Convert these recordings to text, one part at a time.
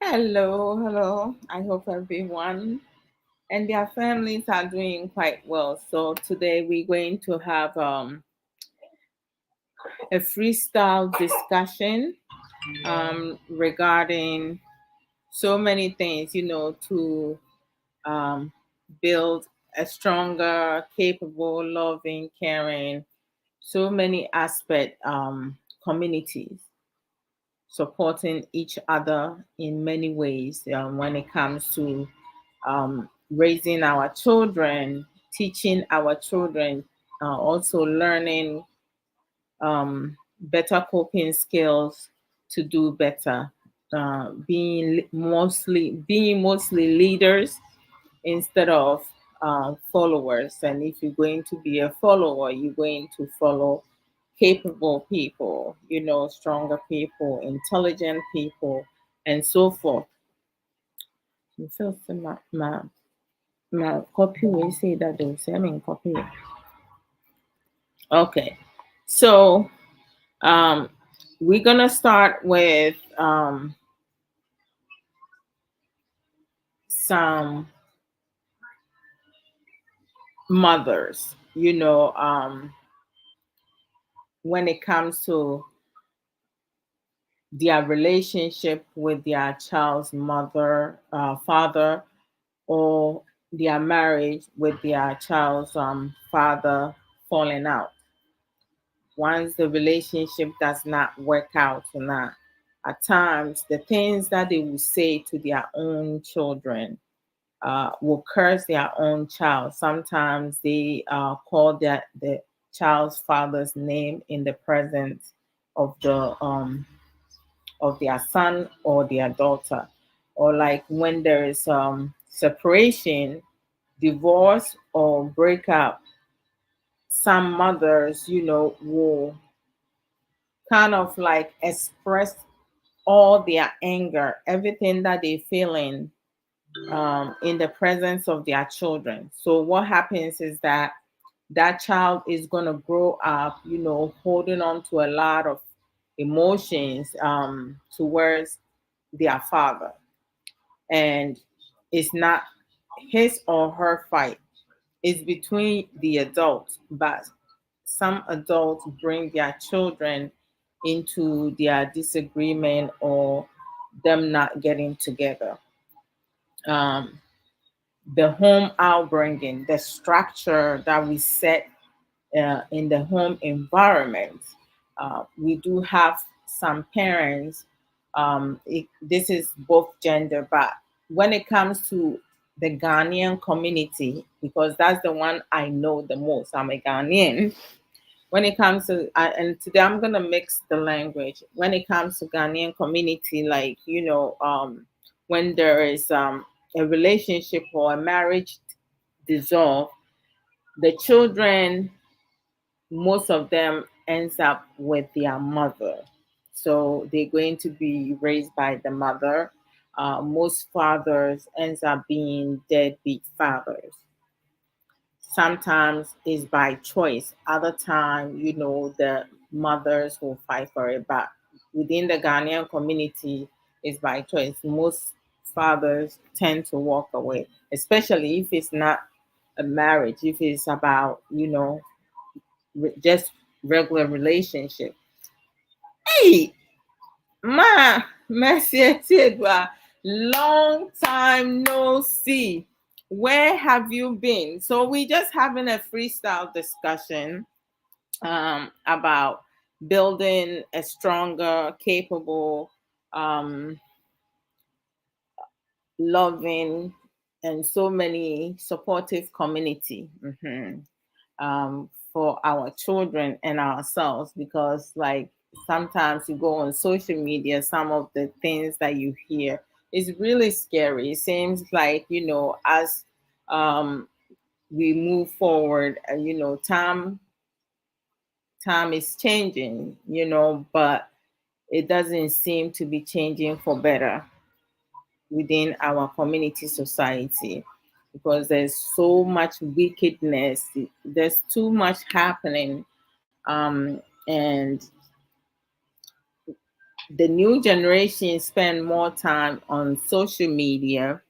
Hello. I hope everyone and their families are doing quite well. So today we're going to have a freestyle discussion regarding so many things, to um, build a stronger, capable, loving, caring, so many aspect communities supporting each other in many ways when it comes to raising our children, teaching our children, also learning better coping skills to do better, being mostly leaders instead of followers. And if you're going to be a follower, you're going to follow capable people, stronger people, intelligent people, and so forth. So, my copy will say that they'll say I'm in copy. Okay. So um we're gonna start with some mothers, when it comes to their relationship with their child's mother, father, or their marriage with their child's father falling out. Once the relationship does not work out or not, at times the things that they will say to their own children will curse their own child. Sometimes they call the child's father's name in the presence of their son or their daughter, or like when there is separation, divorce, or breakup. Some mothers, will kind of like express all their anger, everything that they're feeling in the presence of their children. So what happens is that child is going to grow up, holding on to a lot of emotions towards their father. And it's not his or her fight, it's between the adults. But some adults bring their children into their disagreement or them not getting together. Um, the home outbringing, the structure that we set in the home environment. We do have some parents, this is both gender, but when it comes to the Ghanaian community, because that's the one I know the most, I'm a Ghanaian. When it comes to, and today I'm going to mix the language. When it comes to Ghanaian community, like, when there is a relationship or a marriage dissolve, the children, most of them ends up with their mother. So they're going to be raised by the mother. Most fathers ends up being deadbeat fathers. Sometimes it's by choice. Other time, the mothers will fight for it. But within the Ghanaian community, it's by choice. Most fathers tend to walk away, especially if it's not a marriage, if it's about, just regular relationship. Hey, ma, merci, Edwa. Long time no see. Where have you been? So we just having a freestyle discussion about building a stronger, capable, um, loving, and so many supportive community. For our children and ourselves, because like sometimes you go on social media, some of the things that you hear is really scary. It seems like, as um we move forward, time is changing, but it doesn't seem to be changing for better within our community society, because there's so much wickedness, there's too much happening, and The new generation spend more time on social media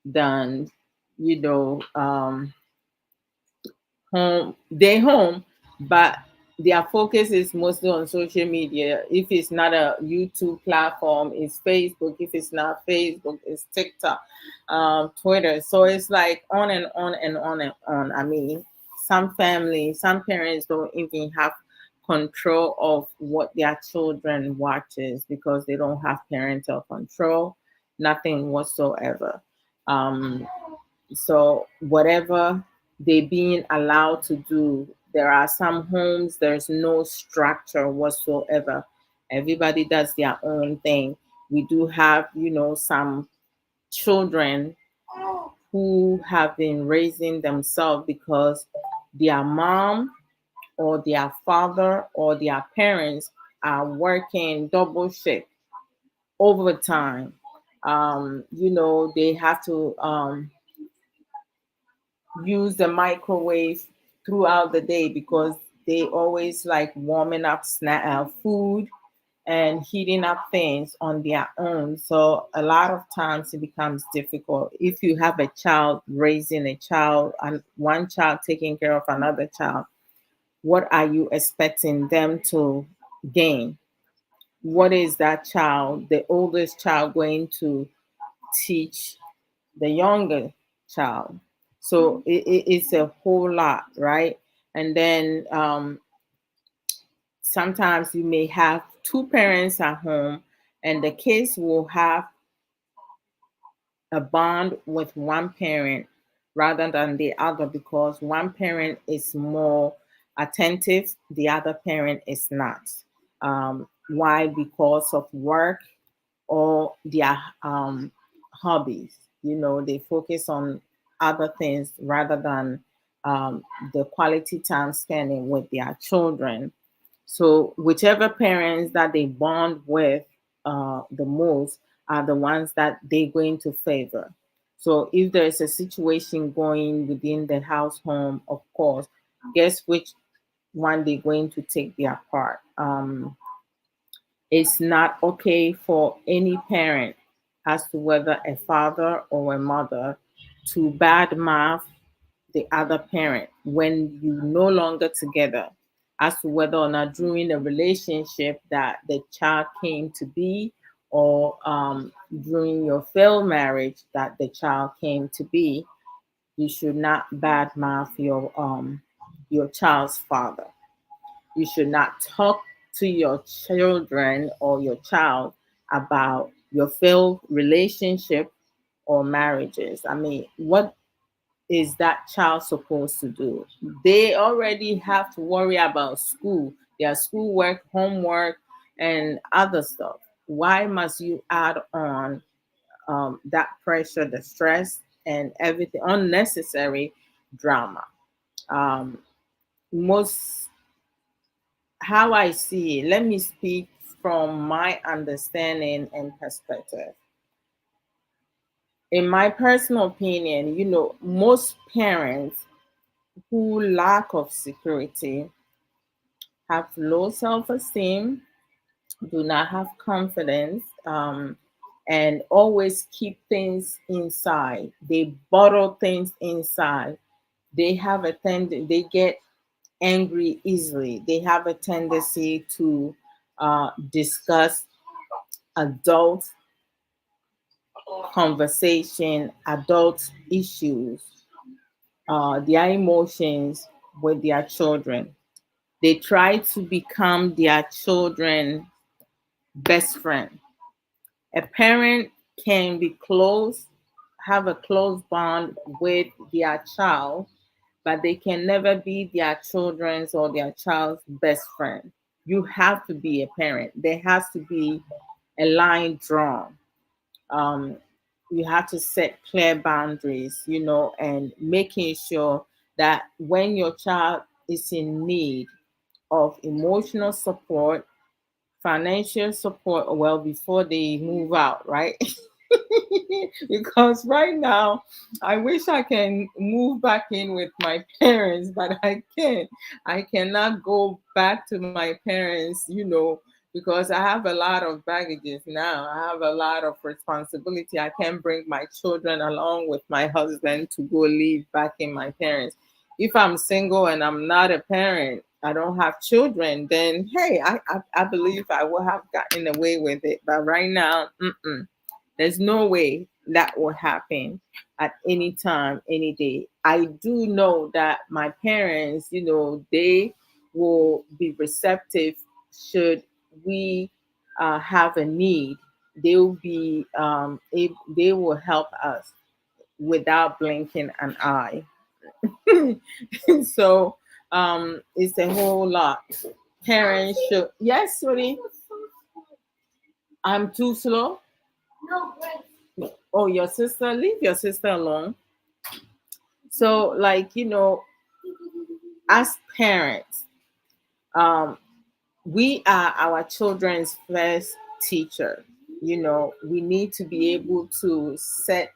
than, you know, home. They home, but their focus is mostly on social media. If it's not a YouTube platform, it's Facebook. If it's not Facebook, it's TikTok, Twitter. So it's like on and on and on and on. I mean, some families, some parents don't even have control of what their children watches because they don't have parental control, nothing whatsoever. Um, so whatever they being allowed to do, there are some homes there's no structure whatsoever. Everybody does their own thing. We do have, some children who have been raising themselves because their mom or their father or their parents are working double shift overtime. They have to use the microwave throughout the day because they always like warming up food and heating up things on their own. So a lot of times it becomes difficult. If you have a child raising a child and one child taking care of another child, what are you expecting them to gain? What is that child, the oldest child, going to teach the younger child? So it's a whole lot, right? And then sometimes you may have two parents at home, and the kids will have a bond with one parent rather than the other because one parent is more attentive, the other parent is not. Why? Because of work or their hobbies. They focus on other things rather than um, the quality time spending with their children. So, whichever parents that they bond with the most are the ones that they're going to favor. So, if there's a situation going within the house home, of course, guess which one they're going to take their part. It's not okay for any parent, as to whether a father or a mother, to badmouth the other parent when you no longer together, as to whether or not during a relationship that the child came to be, or during your failed marriage that the child came to be. You should not badmouth your child's father. You should not talk to your children or your child about your failed relationship or marriages. I mean, what is that child supposed to do? They already have to worry about school, their schoolwork, homework, and other stuff. Why must you add on that pressure, the stress, and everything, unnecessary drama? Um, most How I see it, let me speak from my understanding and perspective. In my personal opinion, most parents who lack of security have low self-esteem, do not have confidence, and always keep things inside. They bottle things inside. They have a tendency, they get angry easily. They have a tendency to discuss adult conversation, adult issues, their emotions with their children. They try to become their children best friend. A parent can be close, have a close bond with their child, but they can never be their children's or their child's best friend. You have to be a parent. There has to be a line drawn. Um, you have to set clear boundaries, and making sure that when your child is in need of emotional support, financial support, well, before they move out, right? Because right now, I wish I can move back in with my parents, but I can't. I cannot go back to my parents, because I have a lot of baggages now. I have a lot of responsibility. I can't bring my children along with my husband to go live back in my parents. If I'm single and I'm not a parent, I don't have children, then hey, I believe I would have gotten away with it. But right now, there's no way that will happen at any time, any day. I do know that my parents, they will be receptive should we have a need. They will be they will help us without blinking an eye. So it's a whole lot. Parents should, yes, sweetie. I'm too slow. Oh, your sister, leave your sister alone. So, like, as parents, um, we are our children's first teacher. We need to be able to set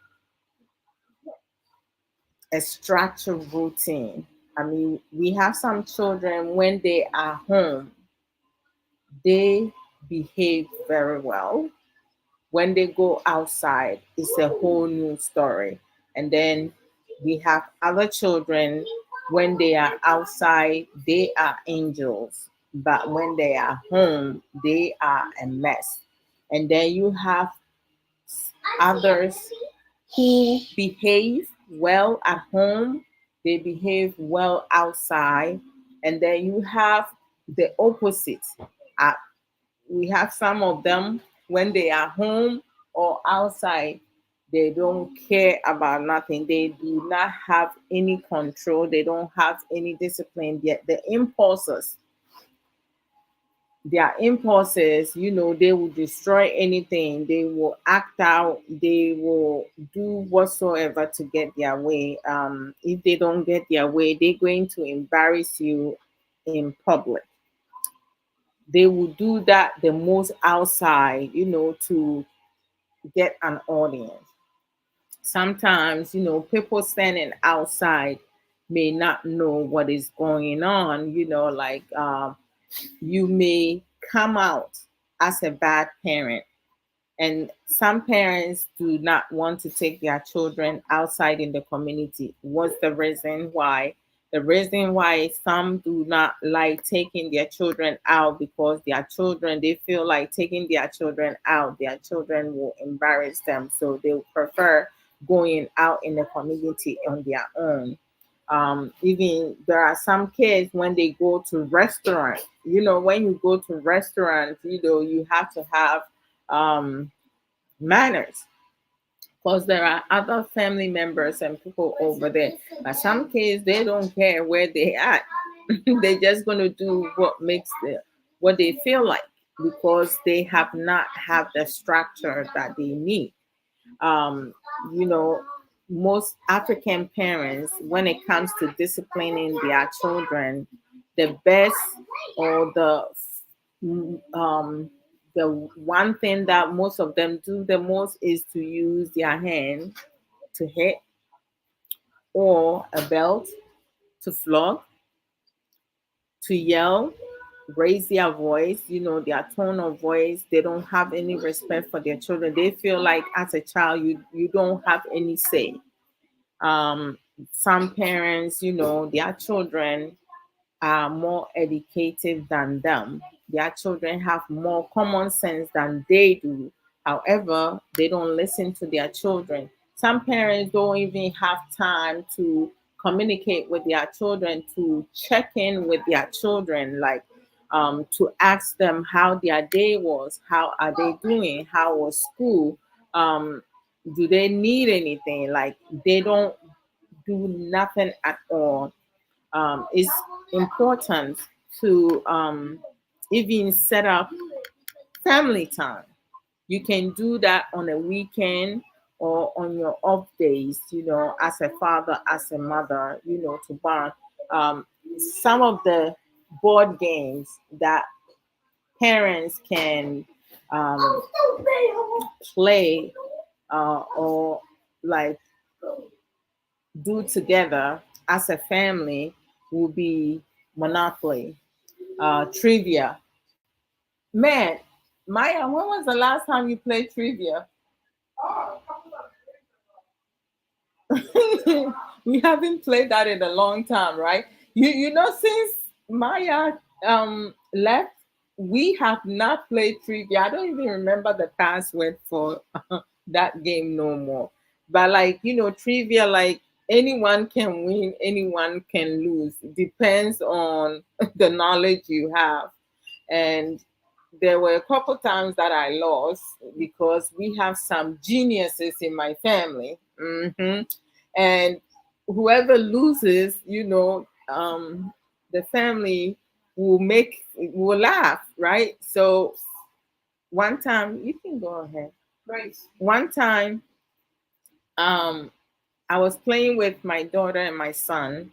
a structured routine. I mean, we have some children when they are home, they behave very well. When they go outside, it's a whole new story. And then we have other children, when they are outside, they are angels. But when they are home, they are a mess. And then you have others who behave well at home, they behave well outside. And then you have the opposite. Uh, we have some of them when they are home or outside, they don't care about nothing. They do not have any control, they don't have any discipline. Yet their impulses, they will destroy anything, they will act out, they will do whatsoever to get their way. If they don't get their way, they're going to embarrass you in public. They will do that the most outside, to get an audience. Sometimes, people standing outside may not know what is going on, like you may come out as a bad parent. And some parents do not want to take their children outside in the community. What's the reason why? The reason why some do not like taking their children out, because their children, they feel like taking their children out, their children will embarrass them. So they will prefer going out in the community on their own. Even there are some kids when they go to restaurants, when you go to restaurants, you have to have manners, because there are other family members and people over there. But some kids, they don't care where they at. They're just gonna do what they feel like, because they have not have the structure that they need. um, you know, Most African parents, when it comes to disciplining their children, the best or the one thing that most of them do the most is to use their hand to hit, or a belt to flog, to yell, raise their voice, their tone of voice. They don't have any respect for their children. They feel like as a child, you don't have any say. Some parents, their children are more educated than them. Their children have more common sense than they do. However, they don't listen to their children. Some parents don't even have time to communicate with their children, to check in with their children, like to ask them how their day was, how are they doing, how was school, do they need anything? Like, they don't do nothing at all. It's important to even set up family time. You can do that on a weekend or on your off days, as a father, as a mother, to bond. Some of the board games that parents can um, play, or like do together as a family, will be Monopoly, trivia, Man, Maya, when was the last time you played trivia? We haven't played that in a long time, right? You know, since Maya left, we have not played trivia. I don't even remember the password for that game no more. But like, you know, trivia, like anyone can win, anyone can lose. Depends on the knowledge you have. And there were a couple times that I lost because we have some geniuses in my family. And whoever loses, you know, the family will laugh, right? So one time, you can go ahead. Right. One time, um, I was playing with my daughter and my son,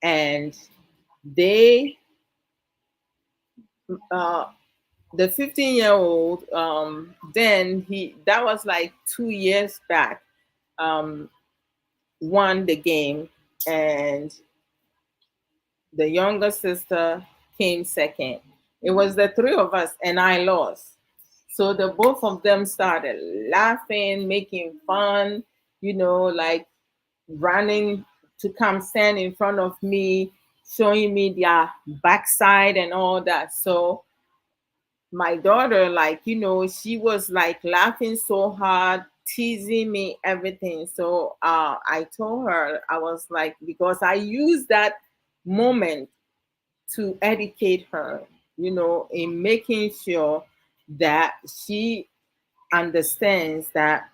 and they uh, the 15-year-old, then he that was like 2 years back, um won the game, and the younger sister came second. It was the three of us, and I lost. So the both of them started laughing, making fun, you know, like running to come stand in front of me, showing me their backside and all that. So my daughter, like, you know, she was like laughing so hard, teasing me, everything. So I told her, I was like, because I used that moment to educate her, you know, in making sure that she understands that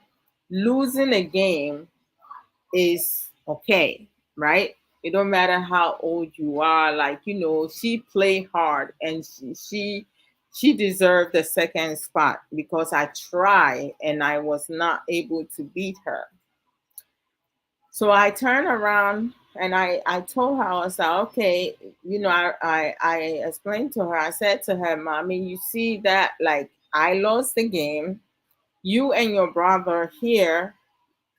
losing a game is okay, right? It don't matter how old you are. Like, you know, she played hard, and she deserved the second spot because I tried and I was not able to beat her. So I turned around and I told her, I was like, okay, you know, I explained to her, I said to her, Mommy, you see that, like, I lost the game. You and your brother here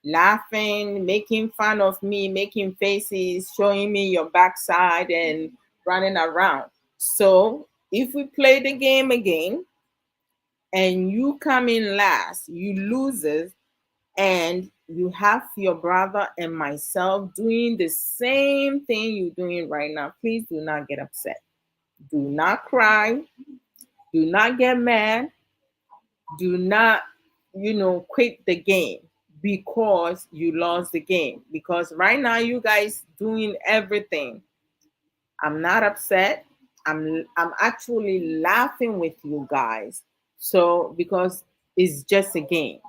laughing, making fun of me, making faces, showing me your backside and running around. So if we play the game again and you come in last, you loses, and you have your brother and myself doing the same thing you're doing right now, please do not get upset. Do not cry. Do not get mad. Do not, you know, quit the game because you lost the game. Because right now you guys doing everything. I'm not upset. I'm actually laughing with you guys. So because it's just a game.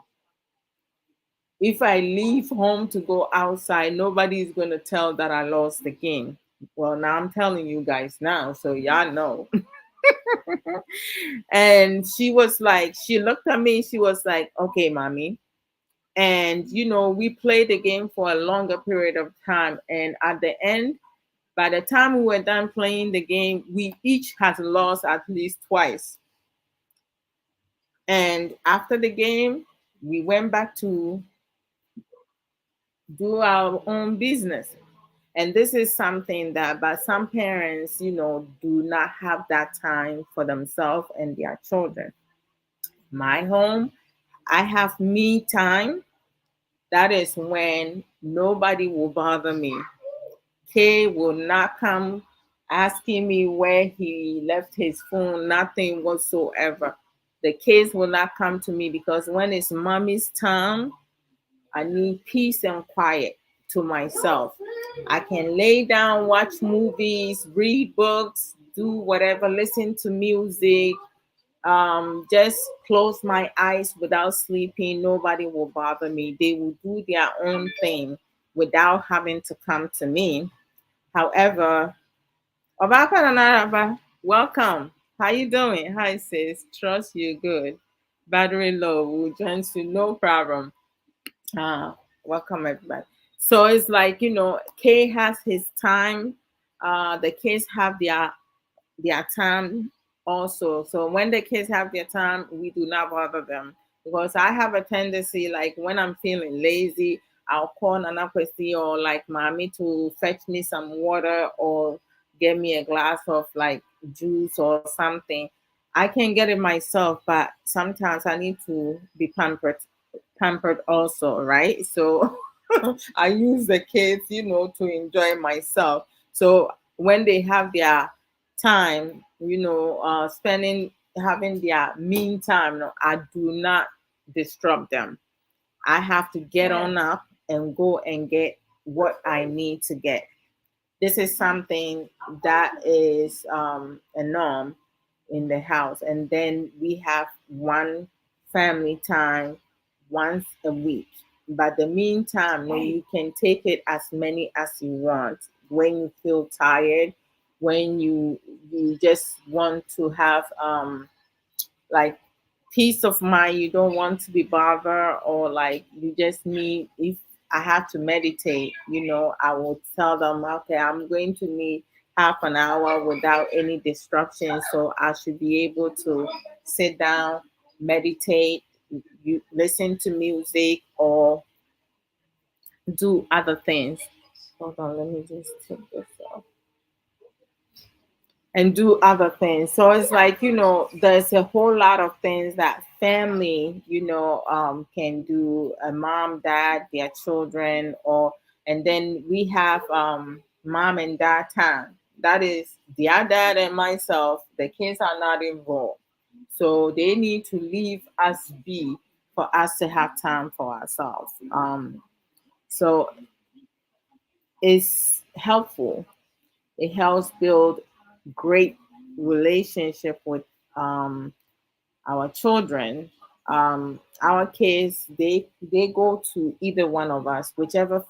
If I leave home to go outside, nobody's gonna tell that I lost the game. Well, now I'm telling you guys now, so y'all know. And she was like, she looked at me, she was like, okay, mommy. And you know, we played the game for a longer period of time. And at the end, by the time we were done playing the game, we each had lost at least twice. And after the game, we went back to do our own business. And this is something that, but some parents, you know, do not have that time for themselves and their children. My home, I have me time. That is when nobody will bother me. Kay will not come asking me where he left his phone, nothing whatsoever. The kids will not come to me because when it's mommy's time, I need peace and quiet to myself. I can lay down, watch movies, read books, do whatever, listen to music, just close my eyes without sleeping. Nobody will bother me. They will do their own thing without having to come to me. However, Obaka Nanaraba, welcome. How you doing? Hi sis. Trust you good. Battery low. We'll join you. No problem. Welcome everybody. So it's like, you know, K has his time. The kids have their time also. So when the kids have their time, we do not bother them because I have a tendency, like when I'm feeling lazy, I'll call Nana Kwesi or like mommy to fetch me some water or get me a glass of like juice or something. I can get it myself, but sometimes I need to be pampered also, right? So I use the kids, to enjoy myself. So when they have their time, spending having their mean time, no, I do not disrupt them. I have to get on up and go and get what I need to get. This is something that is a norm in the house. And then we have one family time once a week. But the meantime, you can take it as many as you want. When you feel tired, when you just want to have like peace of mind, you don't want to be bothered, or like you just need, if I have to meditate, I will tell them, okay, I'm going to need half an hour without any distraction, so I should be able to sit down, meditate, you listen to music, or do other things. Hold on, let me just take this off. And do other things. So it's like, there's a whole lot of things that family, can do. A mom, dad, their children, or and then we have mom and dad time. That is their dad and myself. The kids are not involved. So they need to leave us be for us to have time for ourselves. So it's helpful. It helps build great relationship with um, our children. Our kids, they go to either one of us, whichever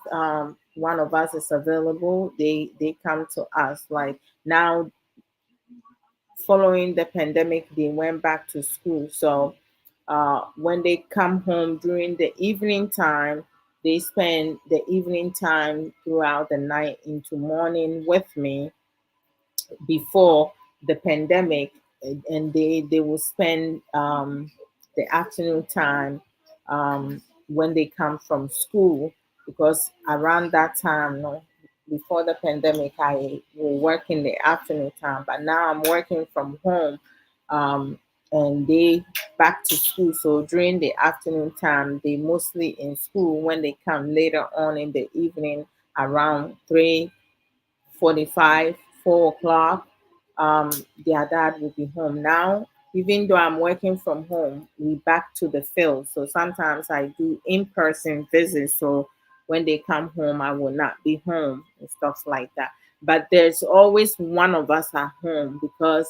one of us is available. They come to us. Like now, following the pandemic, they went back to school. So when they come home during the evening time, they spend the evening time throughout the night into morning with me before the pandemic, and they will spend the afternoon time when they come from school, because around that time, no, before the pandemic, I will work in the afternoon time, but now I'm working from home, um, and they back to school. So during the afternoon time, they mostly in school. When they come later on in the evening, around 3:45, 4 o'clock, their dad will be home. Now, even though I'm working from home, we back to the field. So sometimes I do in-person visits. So when they come home, I will not be home and stuff like that. But there's always one of us at home, because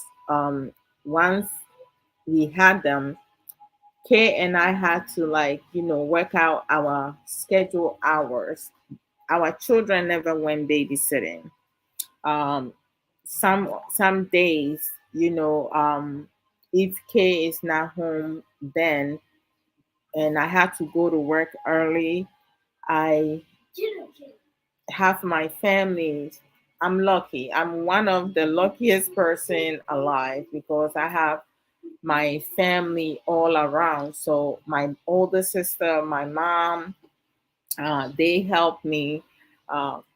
once we had them, Kay and I had to, like, work out our schedule hours. Our children never went babysitting. um some days, if K is not home then, and I have to go to work early, I have my family. I'm lucky. I'm one of the luckiest person alive, because I have my family all around. So my older sister, my mom, they helped me.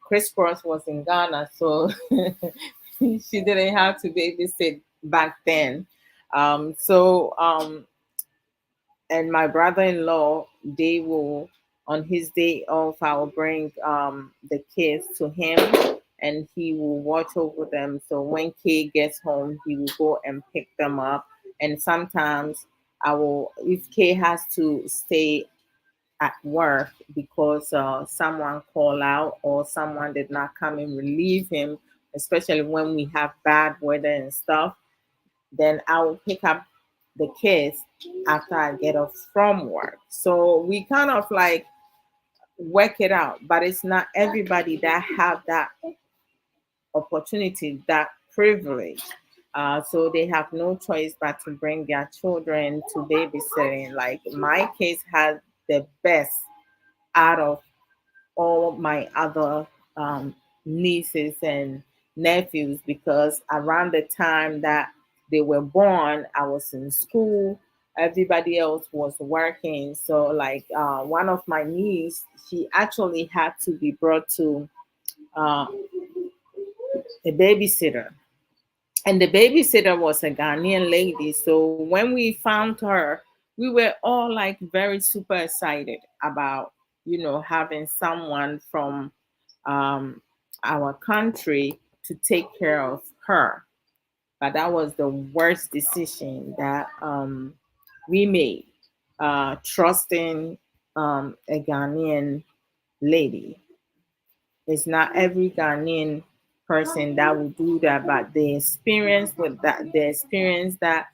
Chris Cross was in Ghana, so she didn't have to babysit back then. And my brother-in-law, they will, on his day off, I will bring the kids to him, and he will watch over them. So when Kay gets home, he will go and pick them up. And sometimes I will, if Kay has to stay at work because someone called out or someone did not come and relieve him, especially when we have bad weather and stuff, then I will pick up the kids after I get off from work. So we kind of like work it out, but it's not everybody that have that opportunity, that privilege. So they have no choice but to bring their children to babysitting. Like my kids had the best out of all my other nieces and nephews, because around the time that they were born, I was in school. Everybody else was working. So, like one of my niece, she actually had to be brought to uh, a babysitter, And the babysitter was a Ghanaian lady. So when we found her, we were all like very super excited about, having someone from um, our country to take care of her. But that was the worst decision that we made, trusting a Ghanaian lady. It's not every Ghanaian person that will do that, but the experience that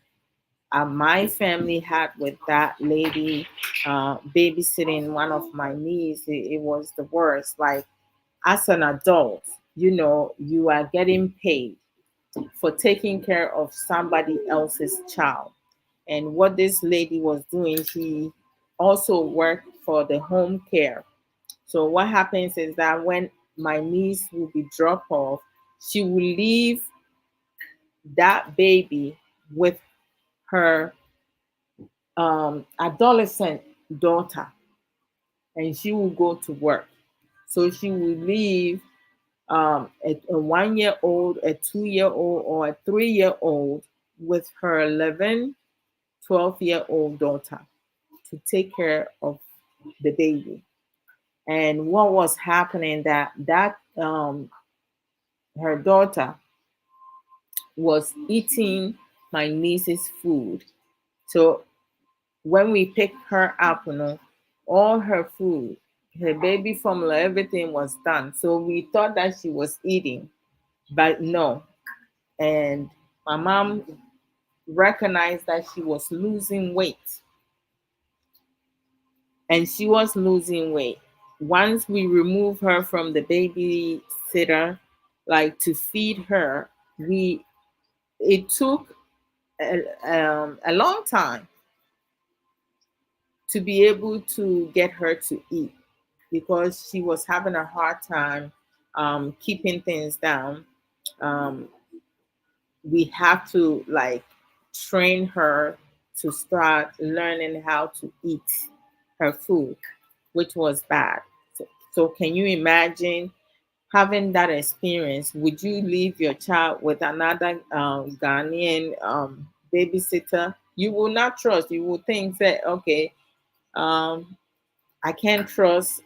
my family had with that lady babysitting one of my niece, it was the worst. Like, as an adult, you are getting paid for taking care of somebody else's child. And what this lady was doing, she also worked for the home care. So what happens is that when my niece will be dropped off, she will leave that baby with her adolescent daughter, and she will go to work. So she will leave a 1 year old, a 2 year old, or a 3 year old with her 11, 12 year old daughter to take care of the baby. And what was happening, that her daughter was eating my niece's food. So when we picked her up, all her food, her baby formula, everything was done. So we thought that she was eating, but no. And my mom recognized that she was losing weight, and she was losing weight. Once we removed her from the babysitter, like to feed her, we it took a long time to be able to get her to eat, because she was having a hard time keeping things down. Um, we have to like train her to start learning how to eat her food, which was bad. So can you imagine having that experience? Would you leave your child with another Ghanaian babysitter? You will not trust. You will think that, okay, um, I can't trust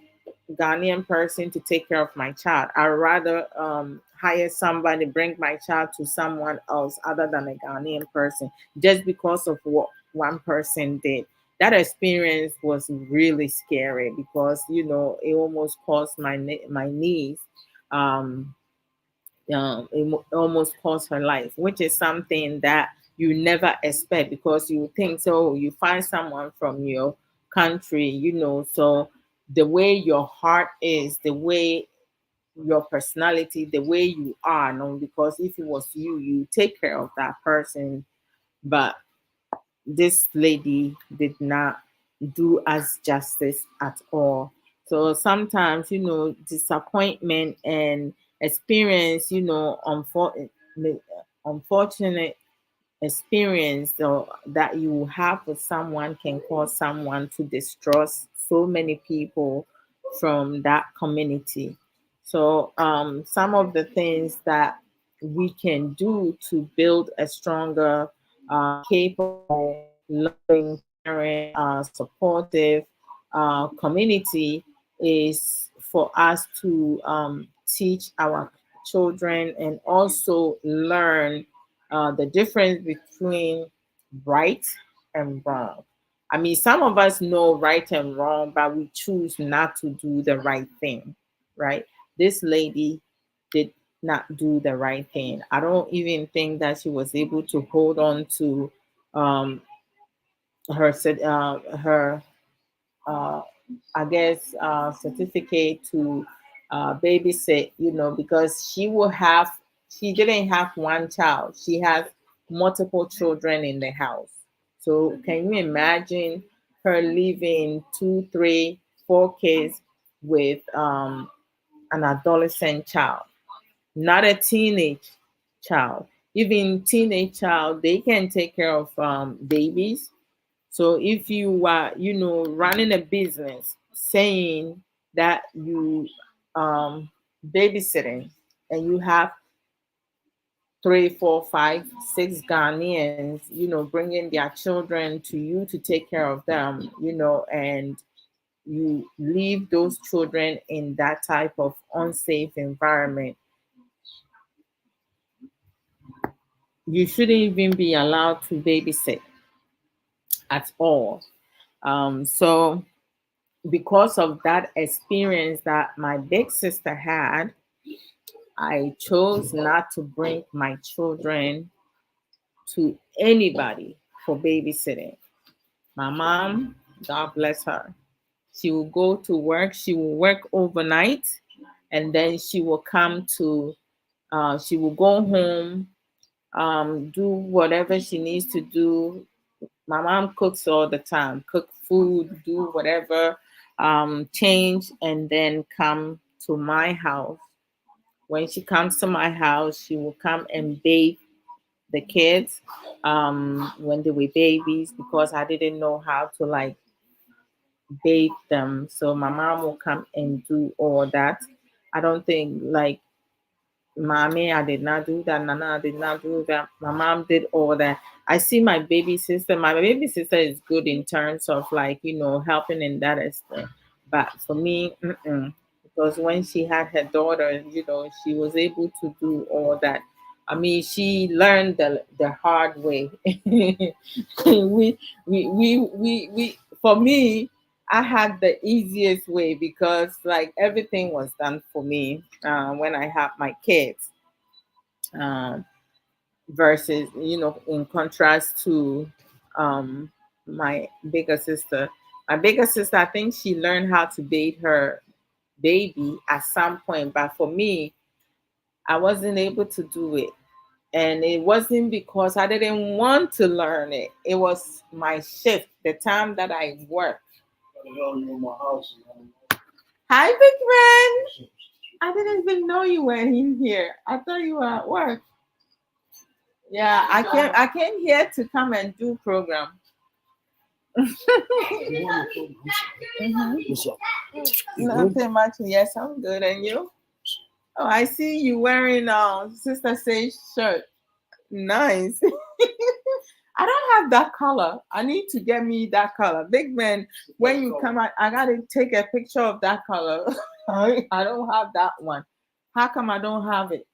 Ghanaian person to take care of my child. I'd rather hire somebody, bring my child to someone else other than a Ghanaian person, just because of what one person did. That experience was really scary, because it almost cost my niece um, almost cost her life, which is something that you never expect, because you think, so you find someone from your country, so the way your heart is, the way your personality, the way you are, no, because if it was you, you take care of that person. But this lady did not do us justice at all. So sometimes, disappointment and experience, unfortunate experience that you have with someone can cause someone to distrust so many people from that community. So some of the things that we can do to build a stronger, capable, loving, caring, supportive community is for us to teach our children and also learn the difference between right and wrong. I mean, some of us know right and wrong, but we choose not to do the right thing, right? This lady did not do the right thing. I don't even think that she was able to hold on to um, her uh, I guess, certificate to babysit, because she didn't have one child. She has multiple children in the house. So can you imagine her leaving two, three, four kids with an adolescent child, not a teenage child. Even teenage child, they can take care of babies. So if you are, running a business, saying that you babysitting, and you have three, four, five, six Ghanaians, bringing their children to you to take care of them, and you leave those children in that type of unsafe environment, you shouldn't even be allowed to babysit at all. So, because of that experience that my big sister had, I chose not to bring my children to anybody for babysitting. My mom, God bless her, she will go to work, she will work overnight, and then she will go home, do whatever she needs to do. My mom cooks all the time, cook food, do whatever, change, and then come to my house. When she comes to my house, she will come and bathe the kids when they were babies, because I didn't know how to like bathe them. So my mom will come and do all that. I don't think like Mommy, I did not do that. Nana, I did not do that. My mom did all that. I see my baby sister. My baby sister is good in terms of like, helping in that aspect. But for me, because when she had her daughter, she was able to do all that. I mean, she learned the hard way. For me, I had the easiest way because like everything was done for me when I had my kids, um, versus in contrast to my bigger sister. My bigger sister, I think she learned how to bathe her baby at some point, but for me, I wasn't able to do it. And it wasn't because I didn't want to learn it. It was my shift, the time that I worked. Hi, big man. I didn't even know you were in here. I thought you were at work. Yeah, I came here to come and do program. Mhm. Nothing much. Yes, I'm good. And you? Oh, I see you wearing Sister Sage shirt. Nice. I don't have that color. I need to get me that color. Big man, when you come out, I gotta take a picture of that color. I don't have that one. How come I don't have it?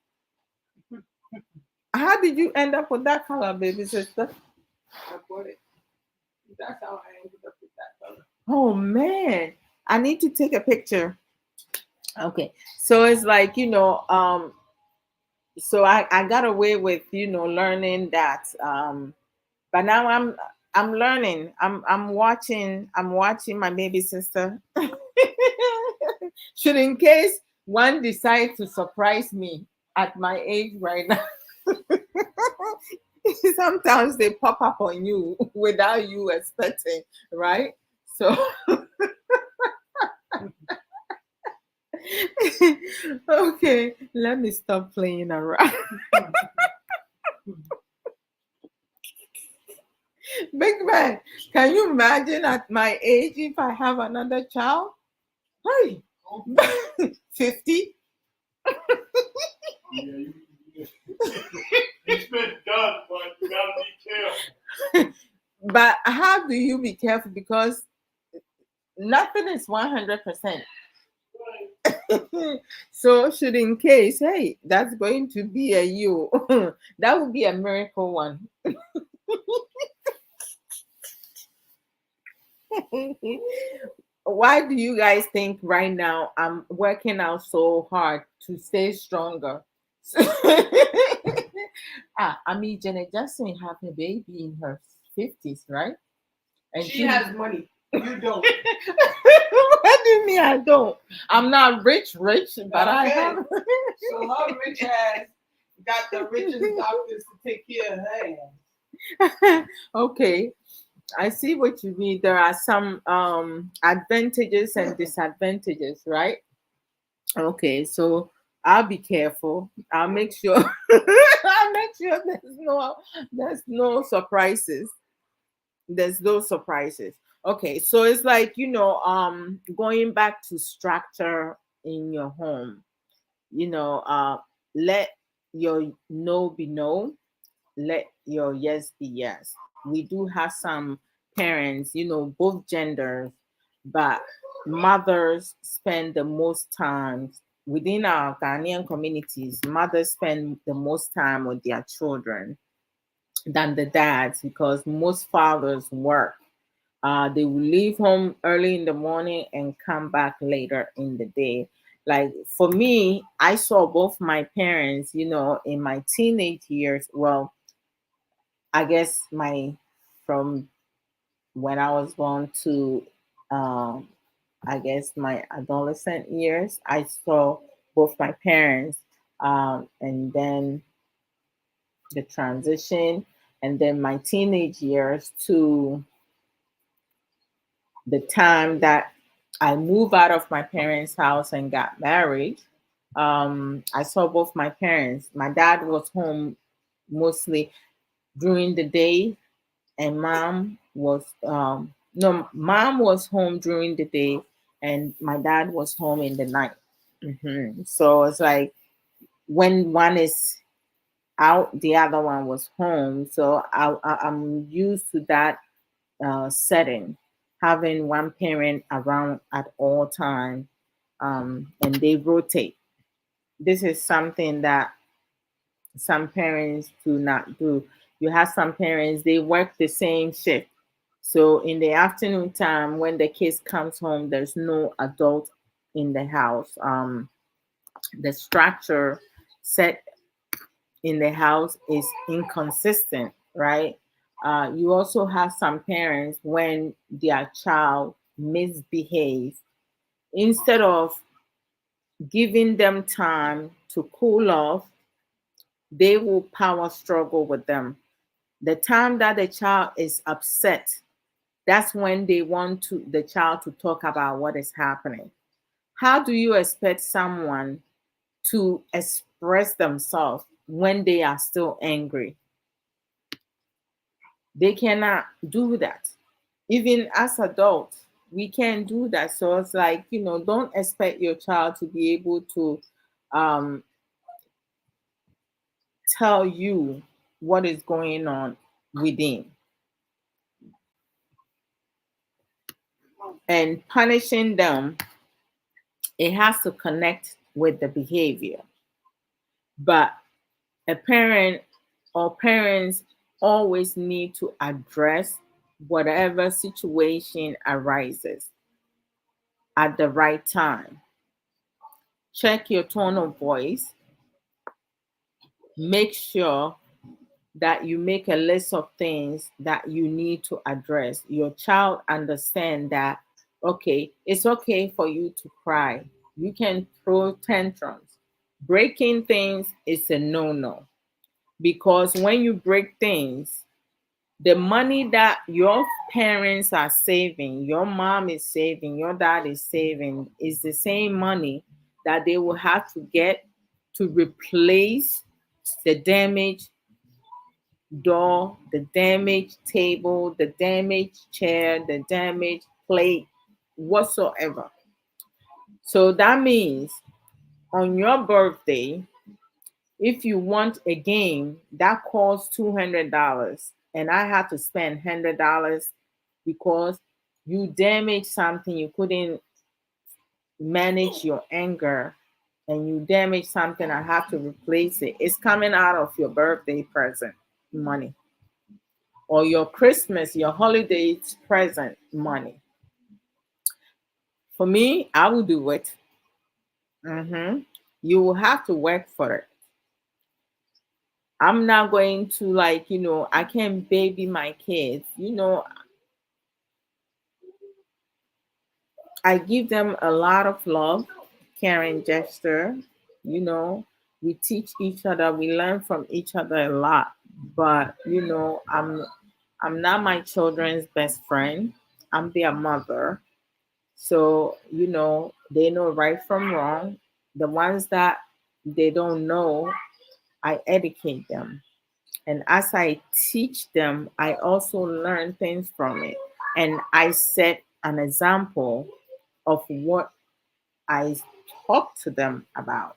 How did you end up with that color, baby sister? I bought it. That's how I ended up with that color. Oh man, I need to take a picture. Okay, so it's like so I got away with learning that, but now I'm learning. I'm watching my baby sister. Should in case one decide to surprise me at my age right now. Sometimes they pop up on you without you expecting, right? So okay, let me stop playing around. Big man, can you imagine at my age if I have another child? Hey, 50? It's been done, but you gotta be careful. But how do you be careful? Because nothing is 100%. So, should in case, hey, that's going to be a you, that would be a miracle one. Why do you guys think right now I'm working out so hard to stay stronger? I mean, Janet Jackson have a baby in her 50s, right? And she has money. You don't. What do you mean I don't? I'm not rich, but I have. So her rich ass got the richest doctors to take care of her. Okay, I see what you mean. There are some advantages and disadvantages, right? Okay, so I'll be careful. I'll make sure I'll make sure there's no surprises. There's no surprises. Okay, so it's like, going back to structure in your home, you know, let your no be no, let your yes be yes. We do have some parents, both genders, but mothers spend the most time within our Ghanaian communities. Mothers spend the most time with their children than the dads because most fathers work. They will leave home early in the morning and come back later in the day. Like for me, I saw both my parents, in my teenage years. Well, I guess my from when I was born to um I guess my adolescent years, I saw both my parents, and then the transition, and then my teenage years to the time that I moved out of my parents' house and got married. I saw both my parents. My dad was home mostly during the day, and mom was home during the day, and my dad was home in the night. So it's like when one is out, the other one was home. So I'm used to that setting, having one parent around at all time, and they rotate. This is something that some parents do not do. You have some parents, they work the same shift. So in the afternoon time, when the kids comes home, there's no adult in the house. The structure set in the house is inconsistent, right? You also have some parents when their child misbehaves, instead of giving them time to cool off, they will power struggle with them. The time that the child is upset, that's when they want the child to talk about what is happening. How do you expect someone to express themselves when they are still angry? They cannot do that. Even as adults, we can't do that. So it's like, don't expect your child to be able to um, tell you what is going on within. And punishing them, it has to connect with the behavior. But a parent or parents always need to address whatever situation arises at the right time. Check your tone of voice. Make sure that you make a list of things that you need to address. Your child understand that, okay, it's okay for you to cry. You can throw tantrums. Breaking things is a no-no, because when you break things, the money that your parents are saving, your mom is saving, your dad is saving, is the same money that they will have to get to replace the damaged door, the damaged table, the damaged chair, the damaged plate, whatsoever. So that means on your birthday, if you want a game that costs $200 and I have to spend $100 because you damaged something, you couldn't manage your anger, and you damage something, I have to replace it. It's coming out of your birthday present money, or your Christmas, your holidays present money. For me, I will do it. You will have to work for it. I'm not going to, like, I can't baby my kids. I give them a lot of love, caring gesture. You know, we teach each other, we learn from each other a lot. But I'm not my children's best friend. I'm their mother. So, they know right from wrong. The ones that they don't know, I educate them. And as I teach them, I also learn things from it. And I set an example of what I talk to them about.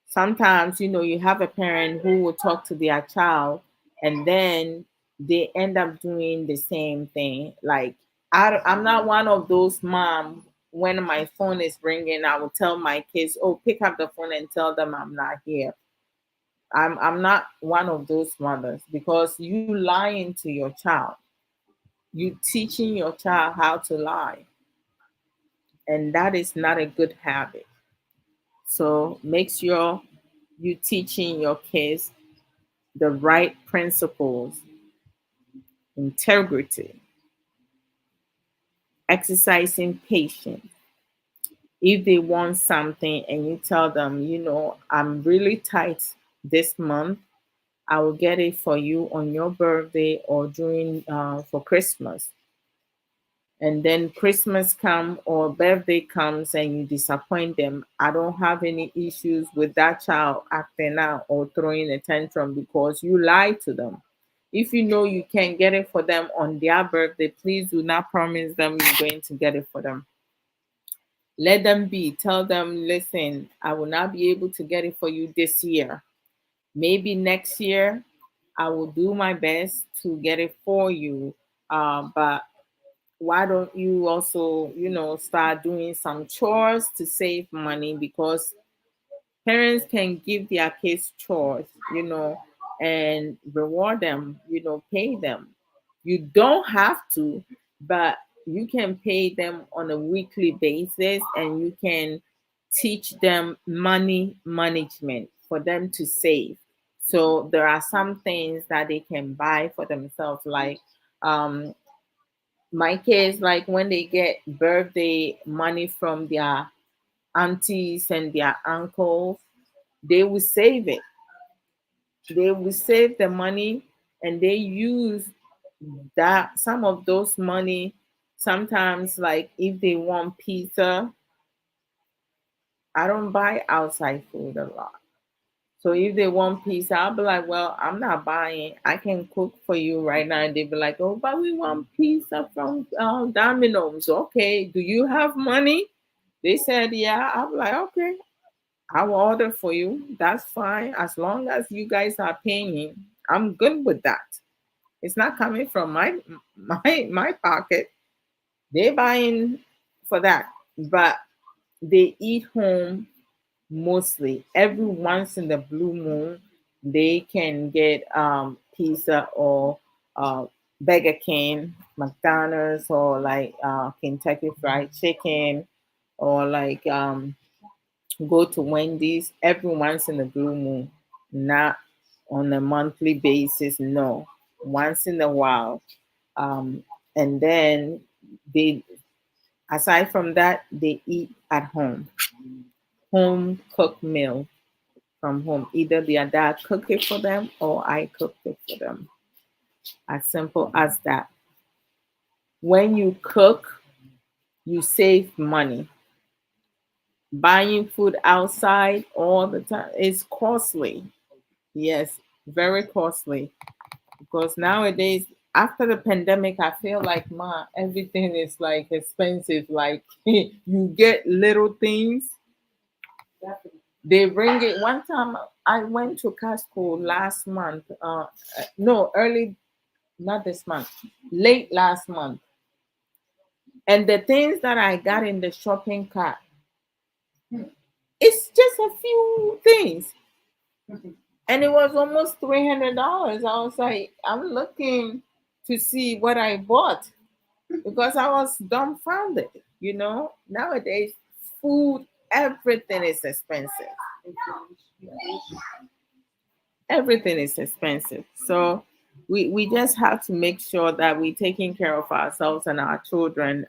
Sometimes, you have a parent who will talk to their child and then they end up doing the same thing. Like, I'm not one of those mom. When my phone is ringing, I will tell my kids, oh, pick up the phone and tell them I'm not here. I'm not one of those mothers, because you lying to your child. You teaching your child how to lie, and that is not a good habit. So make sure you teaching your kids the right principles, integrity, exercising patience. If they want something and you tell them, I'm really tight this month, I will get it for you on your birthday or during for Christmas. And then Christmas come or birthday comes and you disappoint them, I don't have any issues with that child acting out or throwing a tantrum because you lied to them. If you know you can get it for them on their birthday, please do not promise them you're going to get it for them. Let them be. Tell them, listen, I will not be able to get it for you this year. Maybe next year I will do my best to get it for you. But why don't you also, start doing some chores to save money? Because parents can give their kids chores, and reward them, pay them. You don't have to, but you can pay them on a weekly basis and you can teach them money management for them to save. So there are some things that they can buy for themselves, like um, my kids, like when they get birthday money from their aunties and their uncles, they will save it. They will save the money and they use that some of those money. Sometimes, like if they want pizza, I don't buy outside food a lot. So if they want pizza, I'll be like, well, I'm not buying. I can cook for you right now. And they'll be like, oh, but we want pizza from Domino's. Okay, do you have money? They said, yeah. I'm like, okay, I will order for you. That's fine. As long as you guys are paying, I'm good with that. It's not coming from my pocket. They buying for that. But they eat home mostly. Every once in the blue moon, they can get pizza or uh, Burger King, McDonald's, or like Kentucky Fried Chicken, or like go to Wendy's every once in a blue moon, not on a monthly basis. No, once in a while. Um, and then they, aside from that, they eat at home cooked meal from home. Either their dad cook it for them or I cook it for them. As simple as that. When you cook, you save money. Buying food outside all the time is costly. Yes, very costly. Because nowadays, after the pandemic, I feel like everything is like expensive. Like you get little things, they bring it. One time I went to Costco last month. No, early, not this month, late last month. And the things that I got in the shopping cart, it's just a few things. And it was almost $300. I was like, I'm looking to see what I bought because I was dumbfounded. Nowadays, food, everything is expensive. Everything is expensive. So we just have to make sure that we're taking care of ourselves and our children,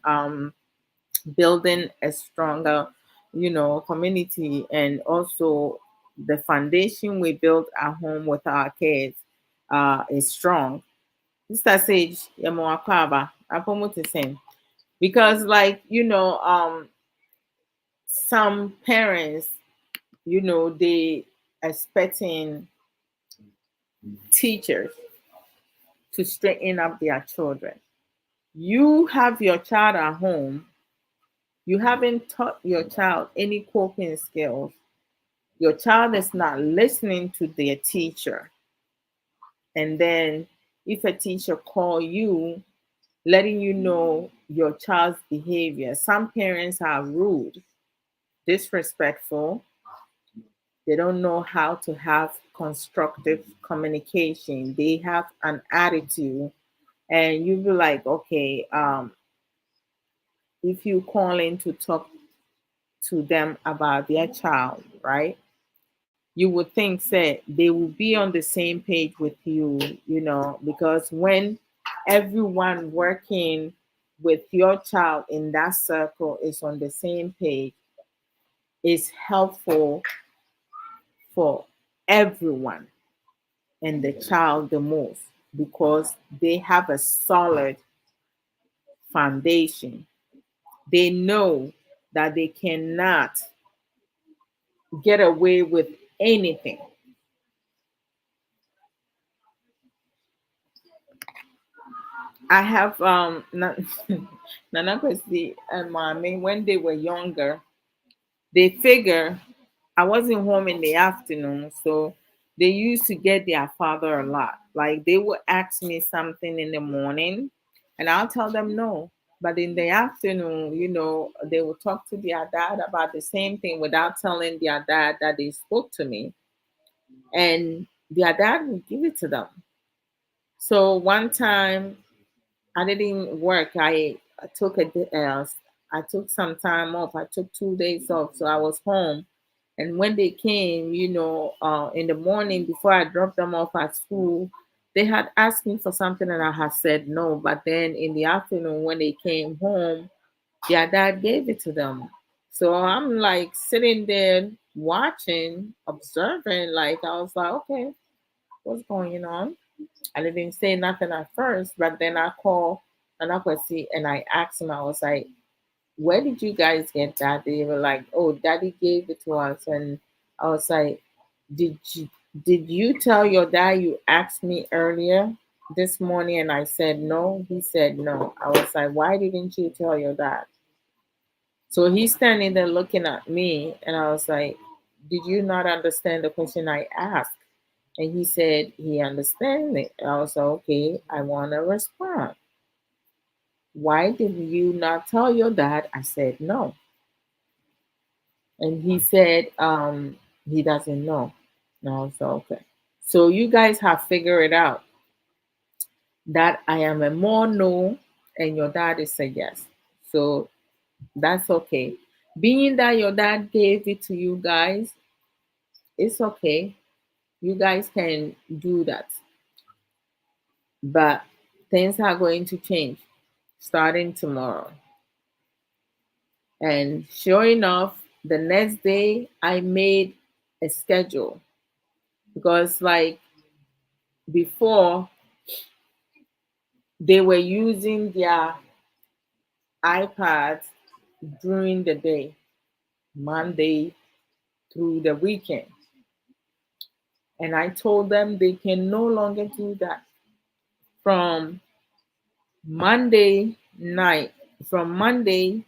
building a stronger, community, and also the foundation we build at home with our kids is strong. Mr. Sage, Yamoakwaba, Apomutisem. Because like, some parents, they expecting teachers to straighten up their children. You have your child at home, you haven't taught your child any coping skills. Your child is not listening to their teacher. And then if a teacher call you, letting you know your child's behavior, some parents are rude, disrespectful. They don't know how to have constructive communication. They have an attitude, and you be like, okay, if you call in to talk to them about their child, right? You would think that they will be on the same page with you, because when everyone working with your child in that circle is on the same page, it's helpful for everyone and the child the most because they have a solid foundation. They know that they cannot get away with anything. I have Nana Kwesi and Mommy when they were younger, they figure I wasn't home in the afternoon, so they used to get their father a lot. Like they would ask me something in the morning, and I'll tell them no. But in the afternoon, they will talk to their dad about the same thing without telling their dad that they spoke to me, and their dad would give it to them. So one time I didn't work. I took I took some time off. I took 2 days off, so I was home. And when they came, in the morning before I dropped them off at school, they had asked me for something and I had said no. But then in the afternoon, when they came home, their dad gave it to them. So I'm like sitting there watching, observing. Like I was like, okay, what's going on? I didn't say nothing at first, but then I called Anakwasi and I asked him, I was like, where did you guys get that? They were like, oh, daddy gave it to us. And I was like, did you did you tell your dad you asked me earlier this morning? And I said no. He said no. I was like, why didn't you tell your dad? So he's standing there looking at me and I was like, did you not understand the question I asked? And he said he understands it. I was like, okay, I want to respond. Why did you not tell your dad? I said no. And he said he doesn't know. And I was like, okay. So you guys have figured it out that I am a more no and your dad is a yes. So that's okay. Being that your dad gave it to you guys, it's okay. You guys can do that. But things are going to change starting tomorrow. And sure enough, the next day I made a schedule because, like, before they were using their iPads during the day, Monday through the weekend. And I told them they can no longer do that. From Monday night, from Monday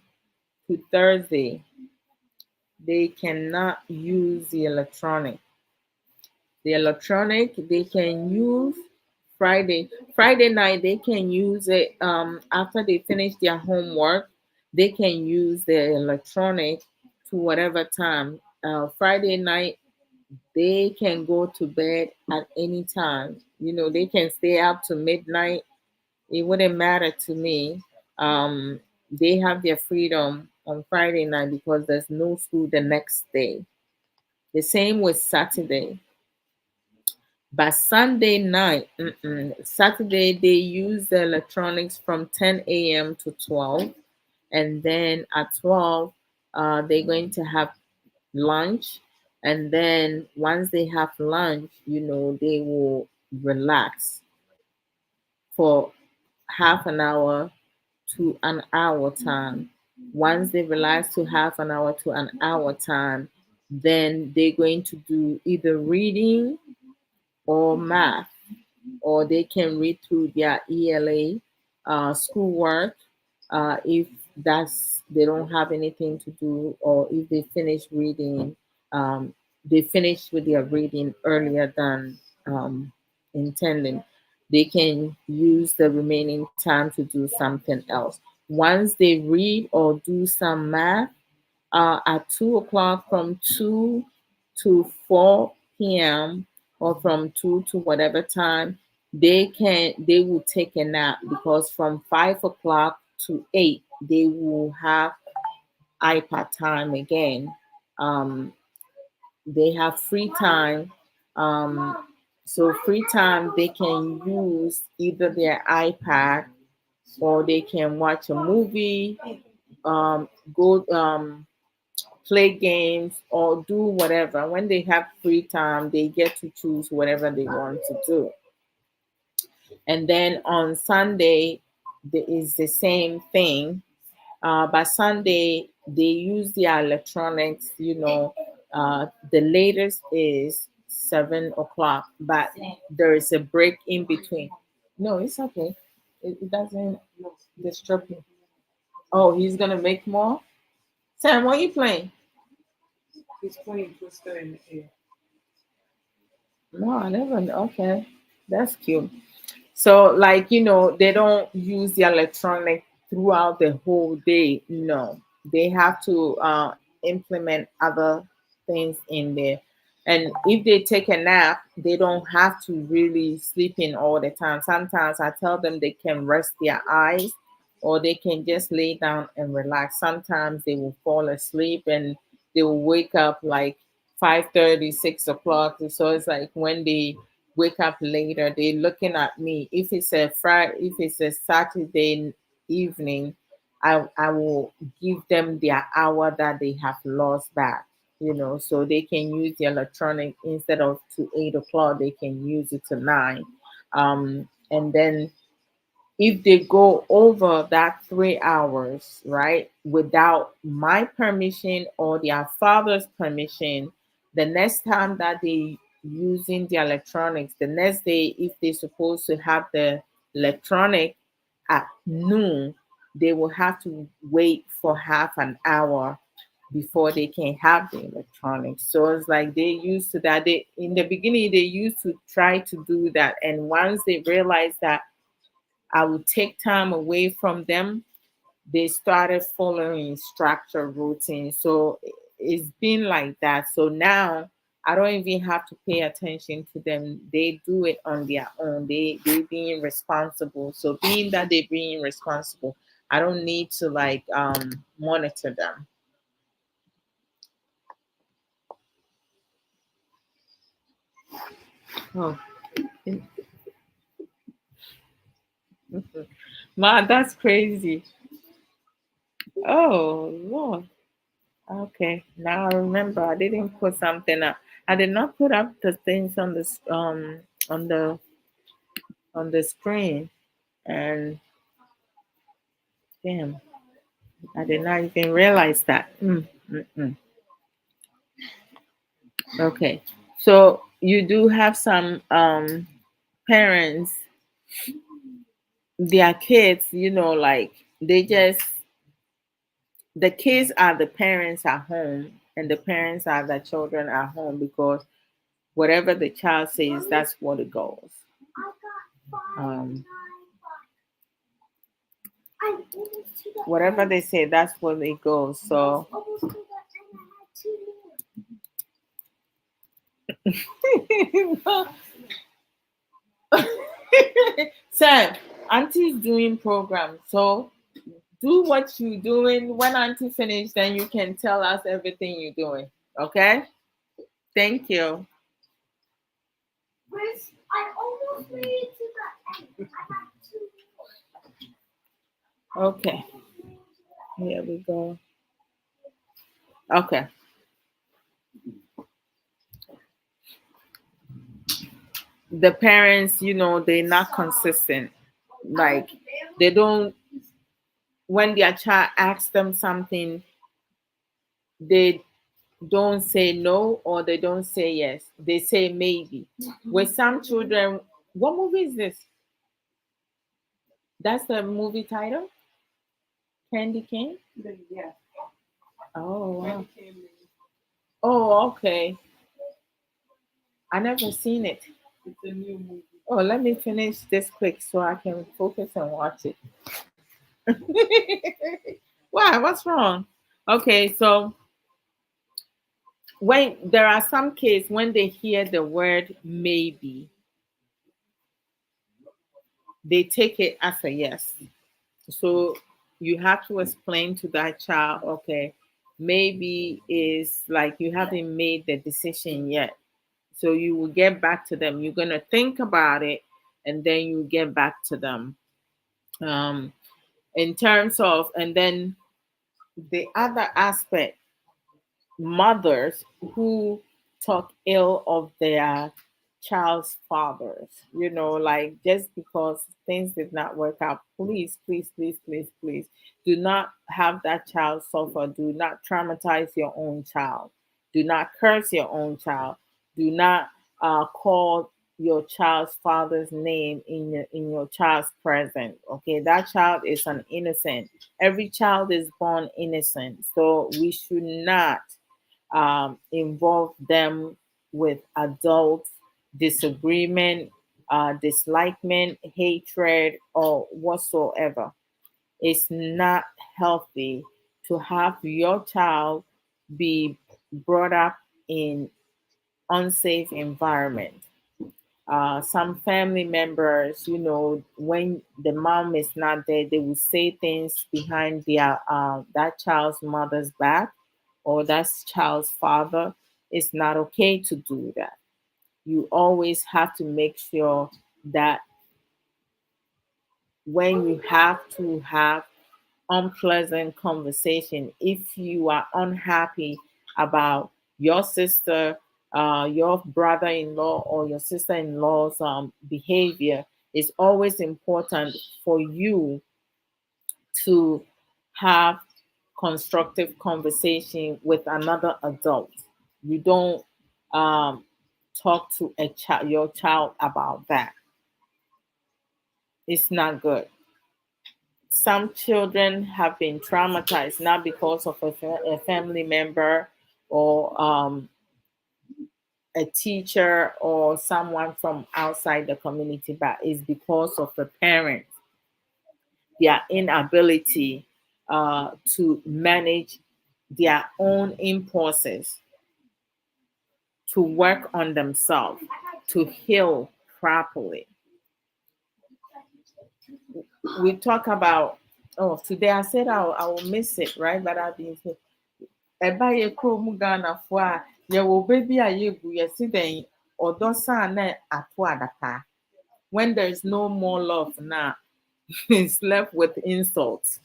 to Thursday, they cannot use the electronic. The electronic they can use Friday night they can use it after they finish their homework. They can use the electronic to whatever time. Friday night they can go to bed at any time. They can stay up to midnight. It wouldn't matter to me. They have their freedom on Friday night because there's no school the next day. The same with Saturday. By Sunday night, Saturday, they use the electronics from 10 a.m. to 12. And then at 12, they're going to have lunch. And then once they have lunch, they will relax for half an hour to an hour time. Once they relax to half an hour to an hour time, then they're going to do either reading or math, or they can read through their ELA schoolwork if that's they don't have anything to do, or if they finish reading. they finish with their reading earlier than intending, they can use the remaining time to do something else. Once they read or do some math, at 2 o'clock, from 2 to 4 p.m., or from 2 to whatever time, they will take a nap, because from 5 o'clock to 8 they will have iPad time again. Um, they have free time. Um, so free time they can use either their iPad, or they can watch a movie, go play games, or do whatever. When they have free time, they get to choose whatever they want to do. And then on Sunday, there is the same thing. But Sunday, they use their electronics, the latest is 7 o'clock, but there is a break in between. No, it's okay. It doesn't disturb me. Oh, he's gonna make more? Sam, what are you playing? He's playing Twister in the air. No, I never. Okay, that's cute. So, like, they don't use the electronic throughout the whole day. No, they have to implement other things in there. And if they take a nap, they don't have to really sleep in all the time. Sometimes I tell them they can rest their eyes, or they can just lay down and relax. Sometimes they will fall asleep and they will wake up like 5:30, 6 o'clock. So it's like when they wake up later, they looking at me. If it's a Friday, if it's a Saturday evening, I will give them their hour that they have lost back. So they can use the electronic instead of to 8 o'clock, they can use it to 9. And then if they go over that 3 hours, right, without my permission or their father's permission, the next time that they using the electronics, the next day, if they're supposed to have the electronic at noon, they will have to wait for half an hour before they can have the electronics. So it's like they used to that. They in the beginning they used to try to do that, and once they realized that I would take time away from them, they started following structure routine. So it's been like that. So now I don't even have to pay attention to them. They do it on their own. They being responsible. So being that they being responsible, I don't need to like monitor them. Oh, man, that's crazy. Oh Lord. Okay, now I remember. I didn't put something up. I did not put up the things on this on the screen, and damn, I did not even realize that. Okay, so you do have some parents, their kids, like they just the kids are the parents at home, and the parents are the children at home, because whatever the child says, that's what it goes. Um, whatever they say, that's what it goes. So, Sam, Auntie's doing program. So do what you're doing. When Auntie finish, then you can tell us everything you're doing. Okay? Thank you. Okay. Here we go. Okay. The parents, they're not consistent. Like they don't when their child asks them something, they don't say no or they don't say yes. They say maybe. With some children, what movie is this? That's the movie title? Candy Cane? Yeah. Oh, wow. Candy cane. Oh, okay. I never seen it. It's a new movie. Oh, let me finish this quick so I can focus and watch it. Why? What's wrong? Okay, so when there are some kids when they hear the word maybe, they take it as a yes. So you have to explain to that child, okay, maybe is like you haven't made the decision yet. So you will get back to them. You're gonna think about it and then you get back to them. Um, in terms of, and then the other aspect, mothers who talk ill of their child's fathers, like just because things did not work out, please, please, please, please, please do not have that child suffer. Do not traumatize your own child. Do not curse your own child. Do not call your child's father's name in your child's presence. Okay, that child is an innocent. Every child is born innocent, so we should not involve them with adult disagreement, dislikement, hatred, or whatsoever. It's not healthy to have your child be brought up in unsafe environment. Some family members, when the mom is not there, they will say things behind that child's mother's back or that child's father. It's not okay to do that. You always have to make sure that when you have to have unpleasant conversation, if you are unhappy about your sister, your brother-in-law, or your sister-in-law's behavior, it's always important for you to have constructive conversation with another adult. You don't talk to your child about that. It's not good. Some children have been traumatized not because of a family member or a teacher or someone from outside the community, but it's because of the parents, their inability to manage their own impulses, to work on themselves, to heal properly. We talk about, oh, today I said I will miss it, right? But I've been ɛba yɛ kurom Ghanafoɔ a yɛwɔ ba bi a yɛgu yɛsi dɛn ɔdɔ san na ato adaka. When there's no more love now, it's left with insults.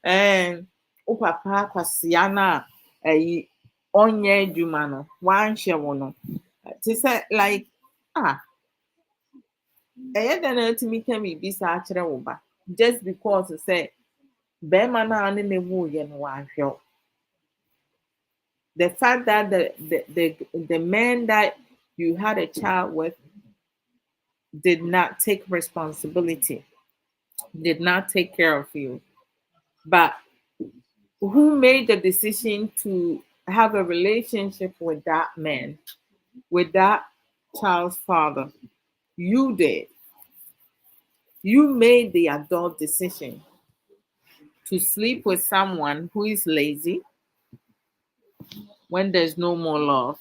And o papa kwasia na ɛyi ɔnyɛ adwuma no wanhyɛ wo no. Te sɛ like ɛyɛ dɛn na ɛtumi ka biribi saa akyerɛ wo ba just because sɛ bɛrima no a ne ne wuyɛ no wahwɛ wo. The fact that the man that you had a child with did not take responsibility, did not take care of you, but who made the decision to have a relationship with that man, with that child's father? You did. You made the adult decision to sleep with someone who is lazy when there's no more love.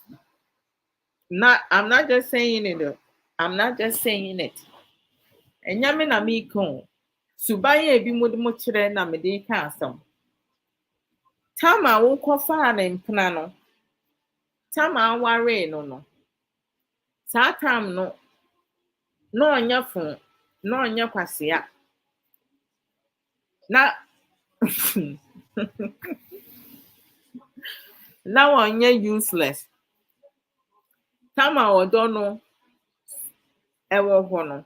I'm not just saying it. I'm not just saying it. Ɛnyɛ me na meka o. Suban a ebi mo de mo kyerɛ na mede ka asɛm. Tam a wokɔfaa ne mpena no, tam a awaree no. Saa tam no, na ɔnyɛ fo, na ɔnyɛ kwasea. Na na ɔnyɛ useless. Tam a ɔdɔ no ɛwɔ hɔ no,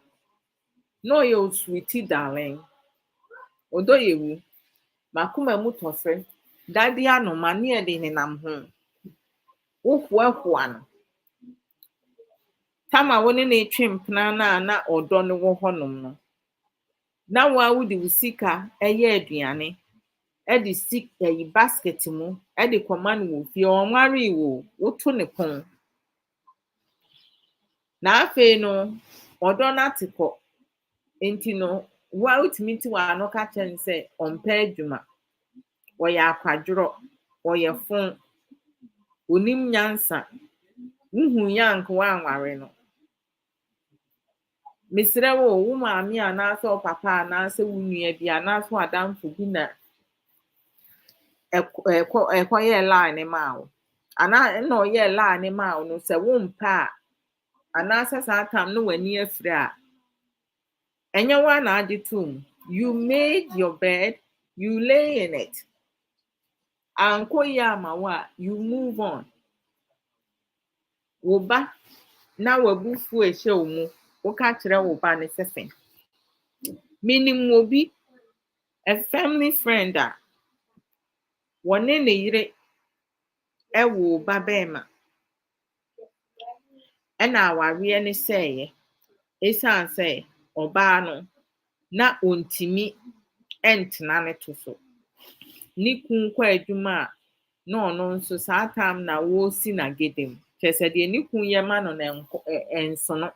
na ɔyɛ osweetie darling. Ɔdɔ yɛ wu. Makoma mu tɔfrɛ. Dade anoma ne yɛde nenam ho. Wohoahoa no. Tam a wo ne no etwe mpena na ɔdɔ no wɔ hɔnom no. Na wode wo sika ɛyɛ aduane. Ɛde ɛyi basket mu ɛde kɔma no wɔ fie. Ɔnwaree wo. Woto ne pon. na afei no ɔdɔ no ate kɔ nti no wa wotumi ti wɔ ano ka kyerɛ no sɛ ɔmpɛ adwuma ɔyɛ akwadworɔ ɔyɛ fon onim nyansa wohu yɛ anka woanware no mesrɛ wo maame anaasɛ wo papa anaasɛ wo nua bi anaasɛ w'adamfo bi na ɛkɔyɛɛ lie ne maa wo anaa na ɔyɛɛ lie ne maa wo no sɛ wompɛ a anaasɛ saa tam no w'ani afiri a ɛnyɛ wo na agye tom you made your bed you lay in it ankɔ yi ama wo a you move on wo ba na w'abufuo ɛhyɛ wo mu woka kyerɛ wo ba ne sɛsɛn menim obi a family friend a wɔne ne yere ɛwo ba bɛɛma ɛna awareɛ ne sɛeɛ ɛsiane sɛ ɔbaa no na ɔntimi ɛntena ne to so ne kun kɔ adwuma a na ɔno nso saa tam na wɔresi n'agedem kyerɛ sɛ deɛ ne kun yɛ ma no ɛnsono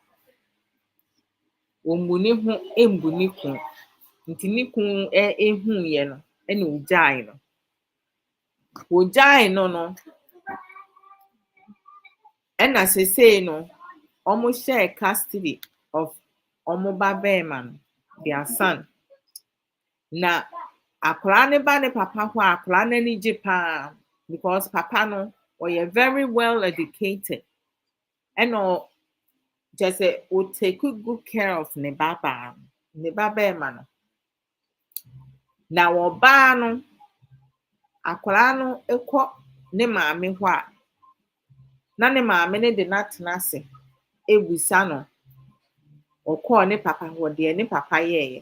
ɔmmu ne ho ɛmbu ne kun nti ne kun ɛhuuyɛ no ɛna ogyae no ogyae no ɛna sesei no ɔmo hyɛɛ custody of ɔmo ba bɛɛma no their son na akwaraa ne ba ne papa hɔ a akwaraa n'ani gye paa because papa no ɔyɛ very well educated ɛna kyerɛ sɛ o take good care of ne ba bɛɛma no na ɔbaa no akwaraa no ɛkɔ ne maame hɔ a na ne maame no de n'atena ase ebusa no ɔkɔɔ ne papa hɔ deɛ ne papa yɛɛyɛ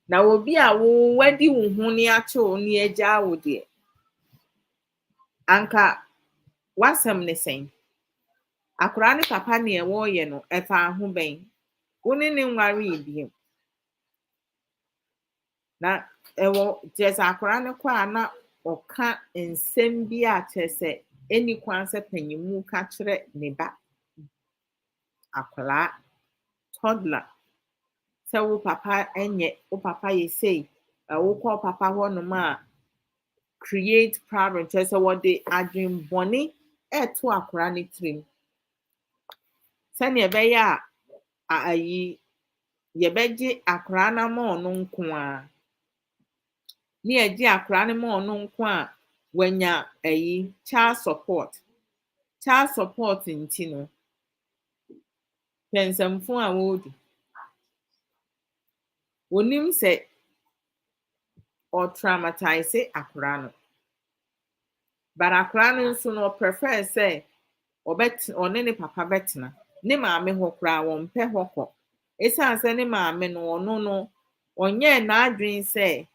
na obi a wadi wo ho ne akyew ne agyaa wo deɛ anka wasɛm ne sɛn akwaraa ne papa ne wɔɔyɛ no ɛfa ho bɛn wo ne nwaree biem na ɛwɔ kyerɛ sɛ akwaraa no kɔ a na ɔka nsɛm bi a kyerɛ sɛ ɛni kwan sɛ panyimu ka kyerɛ ne ba akwaraa toddler sɛ wo papa ɛnyɛ wo papa yɛ sei wokɔ papa hɔnom a create problem kyerɛ sɛ wɔde adwenbɔne ɛɛto akwaraa ne tirim sɛnea ɛbɛyɛ a ayi yɛbɛgye akwaraa no ama ɔno nko a ne yɛgye akwaraa no ma ɔno nko a wanya child support nti no pɛnsɛmfo a wɔredi onim sɛ ɔtraumatize akwaraa no but akwaraa no nso no ɔprefer sɛ ɔne ne papa bɛtena ne maame hɔ koraa wɔmpɛ hɔ kɔ ɛsiane sɛ ne maame no ɔno no ɔnyɛɛ n'adwene sɛ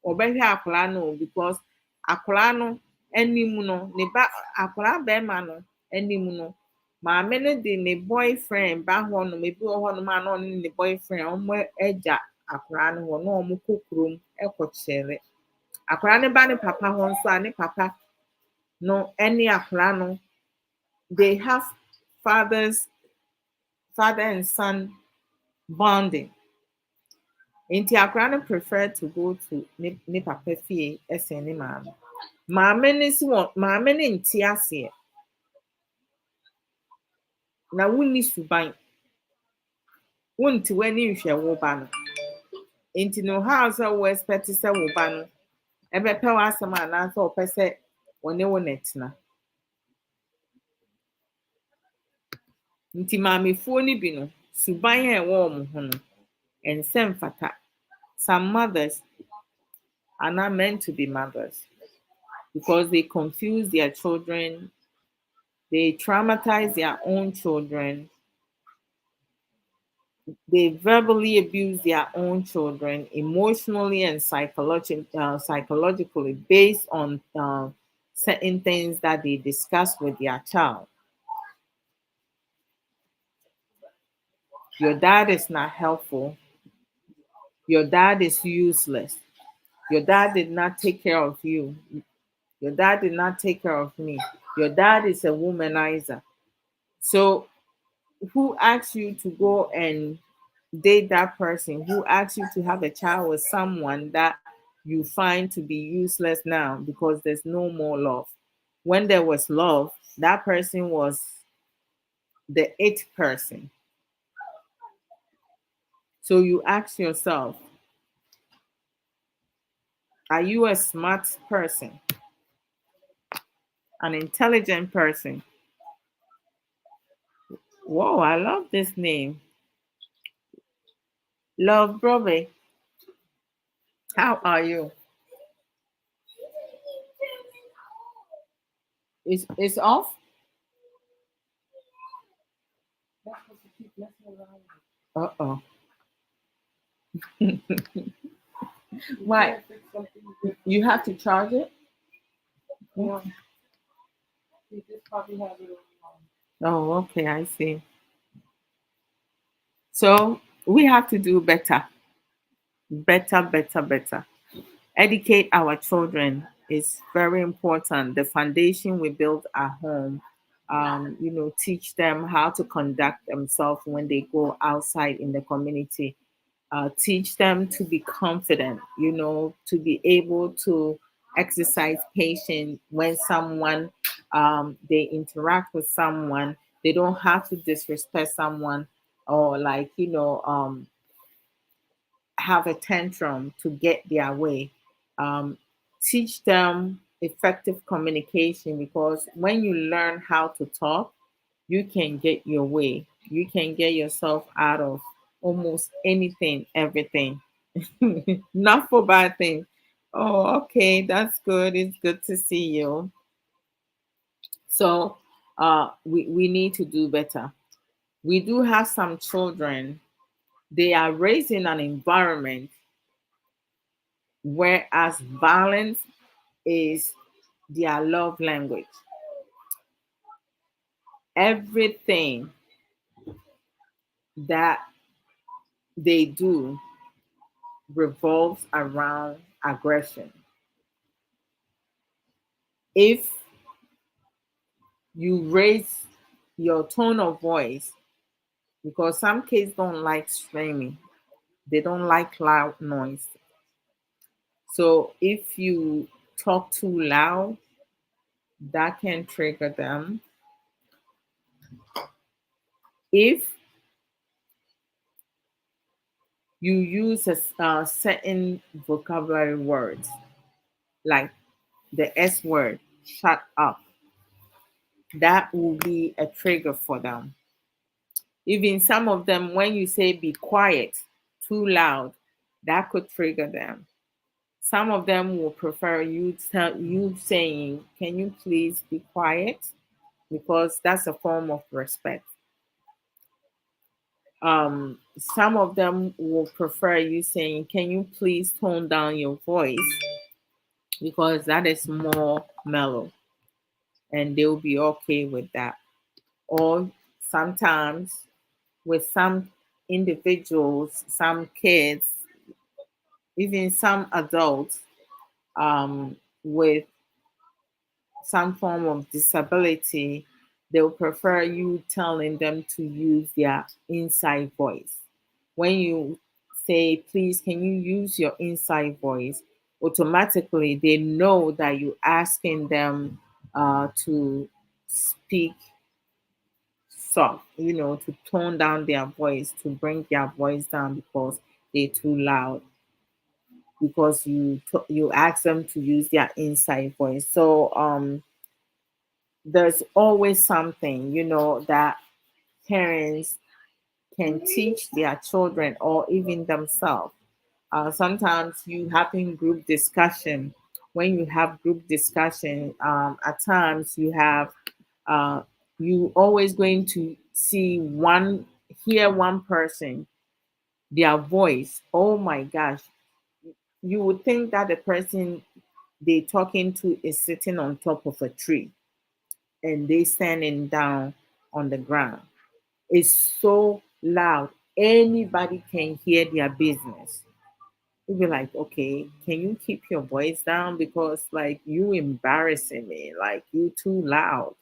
ɔbɛhwɛ akwaraa no because akwaraa no anim no ne ba akwaraa bɛrima no anim no maame no de ne boyfriend ba hɔnom ebi wɔ hɔnom a na ɔne ne boyfriend ɔmo agya akwaraa no hɔ na ɔmo kɔ kurom ɛkɔkyerɛ akwaraa no ba ne papa hɔ nso a ne papa no ɛne akwaraa no they have father and son bonding nti akwaraa no prefer to go to ne papa fie ɛsɛn ne maame no si wɔ maame no nte aseɛ na wonni suban wonte w'ani nhwɛ wo ba no nti no how sɛ wo expect sɛ wo ba no ɛbɛpɛ w'asɛm anaasɛ ɔpɛ sɛ ɔne wo na tena nti maamefoɔ no bi no suban a ɛwɔ wɔn ho no ɛnsɛ mfata some mothers are not meant to be mothers because they confuse their children, they traumatize their own children, they verbally abuse their own children emotionally and psychologically based on certain things that they discuss with their child. Your dad is not helpful. Your dad is useless. Your dad did not take care of you. Your dad did not take care of me. Your dad is a womanizer. So who asks you to go and date that person? Who asks you to have a child with someone that you find to be useless now because there's no more love? When there was love, that person was the it person. So you ask yourself, are you a smart person, an intelligent person? Whoa, I love this name. Love Brobe. How are you? It's off? That's supposed to keep messing around. Uh-oh. You Why? can't fix something you You have to charge it? know. You just probably have it on. Oh, okay, I see. So we have to do better, better, better, better. Educate our children is very important. The foundation we build at home, teach them how to conduct themselves when they go outside in the community. Teach them to be confident, to be able to exercise patience when they interact with someone. They don't have to disrespect someone or have a tantrum to get their way. Um, Teach them effective communication, because when you learn how to talk, you can get your way. You can get yourself out of almost anything, everything. Not for bad things. Oh, okay, that's good. It's good to see you. So we need to do better. We do have some children, they are raised in an environment whereas violence is their love language. Everything that they do revolves around aggression. If you raise your tone of voice, because some kids don't like screaming, they don't like loud noise. So if you talk too loud, that can trigger them. If you use certain vocabulary words, like the S word, shut up, that will be a trigger for them. Even some of them, when you say be quiet, too loud, that could trigger them. Some of them will prefer you saying, "Can you please be quiet?" Because that's a form of respect. Some of them will prefer you saying, "Can you please tone down your voice?" Because that is more mellow, and they'll be okay with that. Or sometimes with some individuals, some kids, even some adults, with some form of disability, they'll prefer you telling them to use their inside voice. When you say, "Please, can you use your inside voice?" automatically they know that you're asking them to speak soft, to tone down their voice, to bring their voice down because they're too loud, because you ask them to use their inside voice. So there's always something, that parents can teach their children or even themselves. Sometimes you having group discussion. When you have group discussion, at times uh, you always going to hear one person, their voice. Oh my gosh, you would think that the person they talking to is sitting on top of a tree and they standing down on the ground. It's so loud. Anybody can hear their business. You'll be like, okay, can you keep your voice down? Because like you embarrassing me, like you too loud.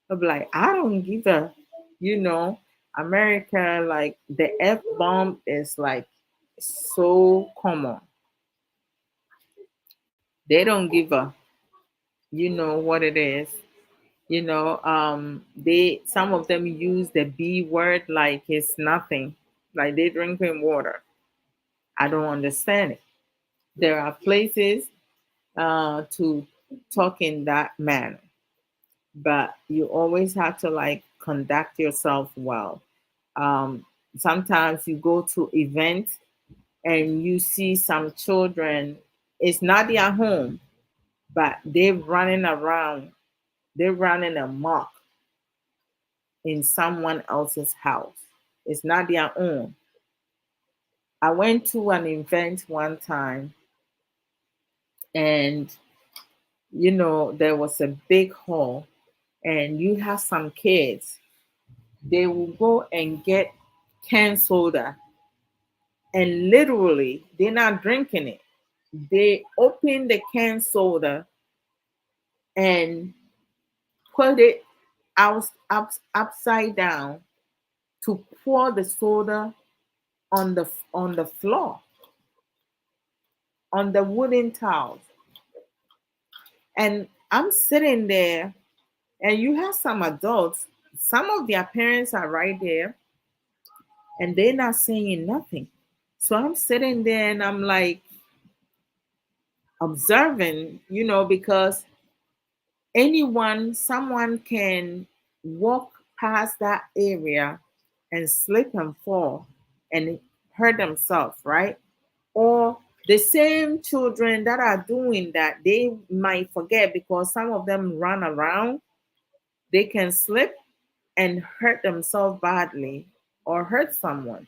I'll be like, I don't give a, you know. America, like the F bomb is like so common. They don't give a, you know what it is. They, some of them use the B word like it's nothing, like they drinking water. I don't understand it. There are places to talk in that manner, but you always have to like conduct yourself well. Um, Sometimes you go to events and you see some children, it's not their home, but they're running around, they're running amok in someone else's house. It's not their own. I went to an event one time, and there was a big hall, and you have some kids, they will go and get canned soda, and literally they're not drinking it. They open the canned soda and put it upside down to pour the soda on the floor, on the wooden tiles. And I'm sitting there, and you have some adults, some of their parents are right there, and they're not saying nothing. So I'm sitting there and I'm like observing, because someone can walk past that area and slip and fall and hurt themselves, right? Or the same children that are doing that, they might forget because some of them run around, they can slip and hurt themselves badly or hurt someone.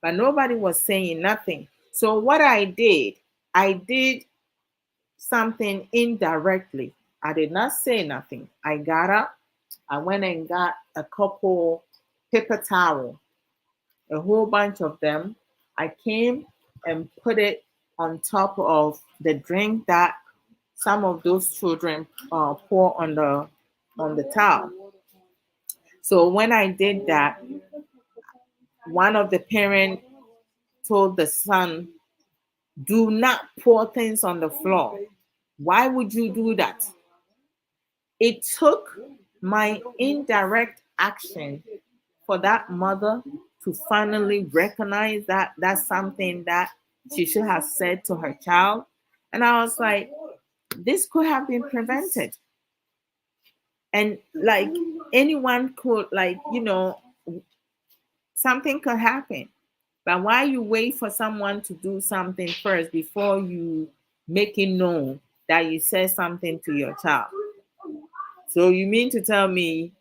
But nobody was saying nothing. So what I did something indirectly. I did not say nothing. I got up, I went and got a couple paper towel, a whole bunch of them. I came and put it on top of the drink that some of those children pour on the towel. So when I did that, one of the parents told the son, "Do not pour things on the floor. Why would you do that?" It took my indirect action for that mother to finally recognize that that's something that she should have said to her child. And I was like, this could have been prevented. And like anyone could, like, something could happen. But why you wait for someone to do something first before you make it known that you said something to your child? So you mean to tell me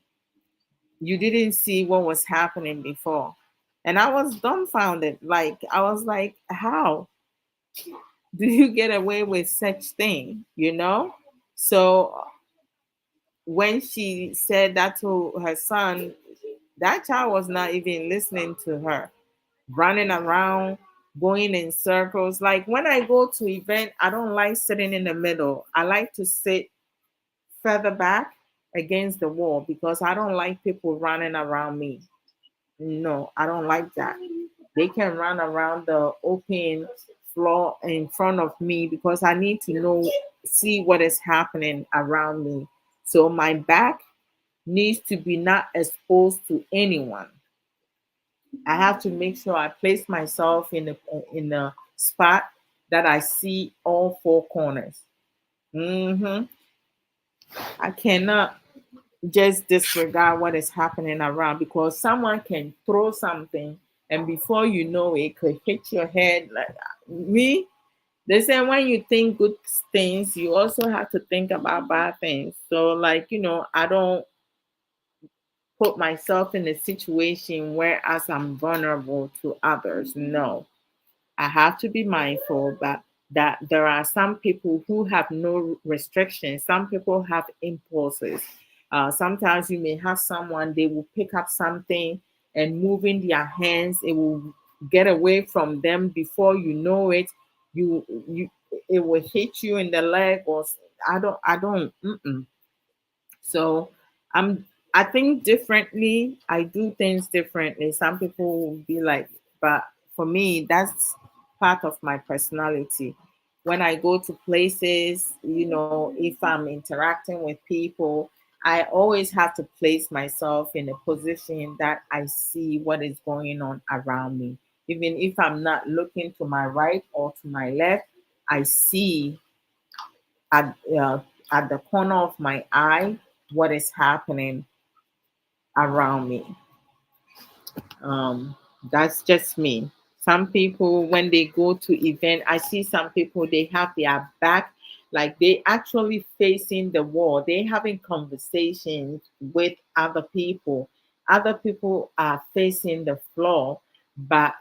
you didn't see what was happening before? And I was dumbfounded. Like, I was like, how do you get away with such thing? So when she said that to her son, that child was not even listening to her, running around, going in circles. Like when I go to event, I don't like sitting in the middle. I like to sit further back against the wall because I don't like people running around me. No, I don't like that. They can run around the open floor in front of me because I need to see what is happening around me. So my back needs to be not exposed to anyone. I have to make sure I place myself in a spot that I see all four corners. hmm I cannot just disregard what is happening around because someone can throw something and before you know it could hit your head. Like me, they say when you think good things, you also have to think about bad things. So like, I don't put myself in a situation where as I'm vulnerable to others. No. I have to be mindful that there are some people who have no restrictions. Some people have impulses. Sometimes you may have someone, they will pick up something and moving their hands, it will get away from them before you know it. You it will hit you in the leg or I don't. Mm-mm. So I'm I think differently. I do things differently. Some people will be like, but for me, that's part of my personality. When I go to places, if I'm interacting with people, I always have to place myself in a position that I see what is going on around me. Even if I'm not looking to my right or to my left, I see at, uh, at the corner of my eye what is happening around me. Um, that's just me. Some people, when they go to event, I see some people they have their back, like they actually facing the wall. They having conversations with other people. Other people are facing the floor, but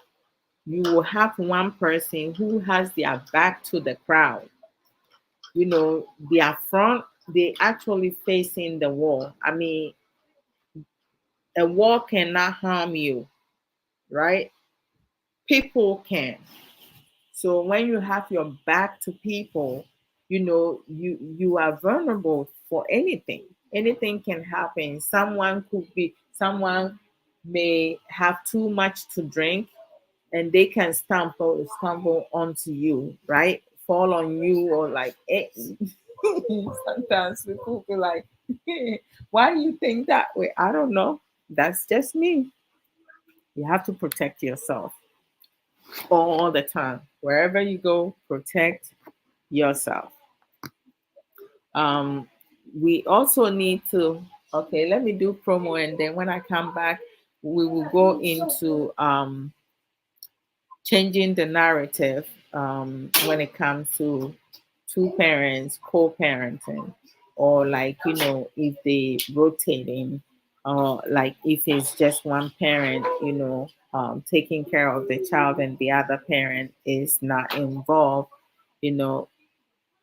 you will have one person who has their back to the crowd. Their front, they actually facing the wall. I mean, a wall cannot harm you, right? People can. So when you have your back to people, you are vulnerable for anything. Anything can happen. Someone may have too much to drink and they can stumble onto you, right? Fall on you or like sometimes people be like, why do you think that way? I don't know. That's just me. You have to protect yourself all the time. Wherever you go, protect yourself. Um, we also need to, okay, let me do promo and then when I come back, we will go into changing the narrative when it comes to two parents co-parenting, or like if they rotating, or like if it's just one parent taking care of the child and the other parent is not involved, you know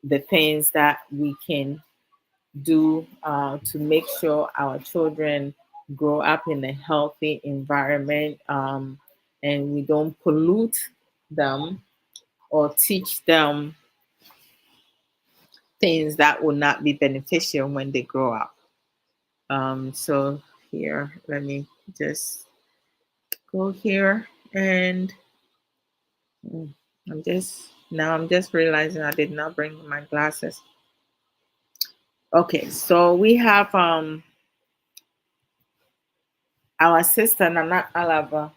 the things that we can do to make sure our children grow up in a healthy environment, and we don't pollute them or teach them things that will not be beneficial when they grow up. So here, let me just go here and mm, I'm just realizing I did not bring my glasses. Okay, so we have our sister Nana Alaba.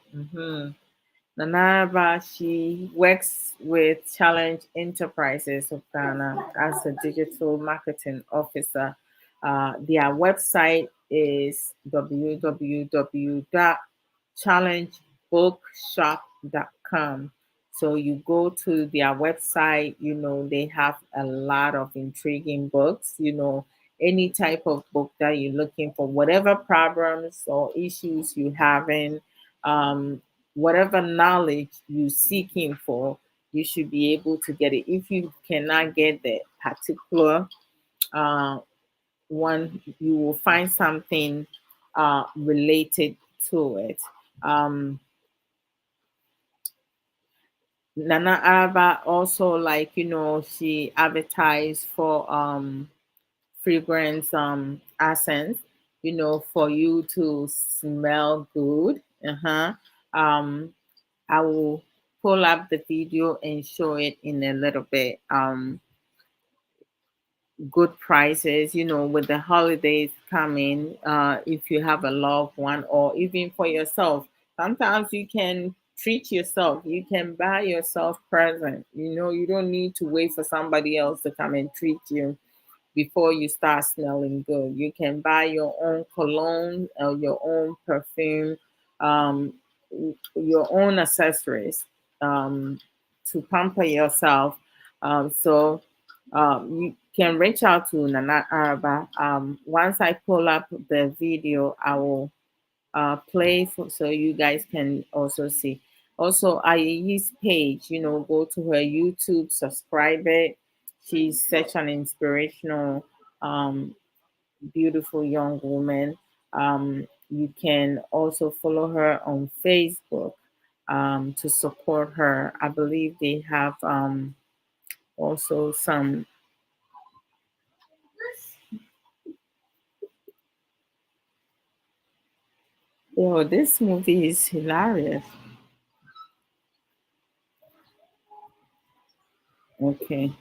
Nanaraba, she works with Challenge Enterprises of Ghana as a digital marketing officer. Their website is www.challengebookshop.com. So you go to their website, they have a lot of intriguing books, any type of book that you're looking for, whatever problems or issues you having, um, whatever knowledge you're seeking for, you should be able to get it. If you cannot get the particular uh, one, you will find something related to it. Um, Nana Araba also, like, she advertised for fragrance essence, for you to smell good. Um, I will pull up the video and show it in a little bit. Good prices, with the holidays coming. If you have a loved one or even for yourself, sometimes you can treat yourself. You can buy yourself present. You don't need to wait for somebody else to come and treat you before you start smelling good. You can buy your own cologne or your own perfume, um, your own accessories to pamper yourself. So you can reach out to Nana Araba. Once I pull up the video, I will play so you guys can also see. Also, Ayeyi's page, go to her YouTube, subscribe it. She's such an inspirational, um, beautiful young woman. You can also follow her on Facebook to support her. I believe they have also some. Yo, this movie is hilarious. Okay.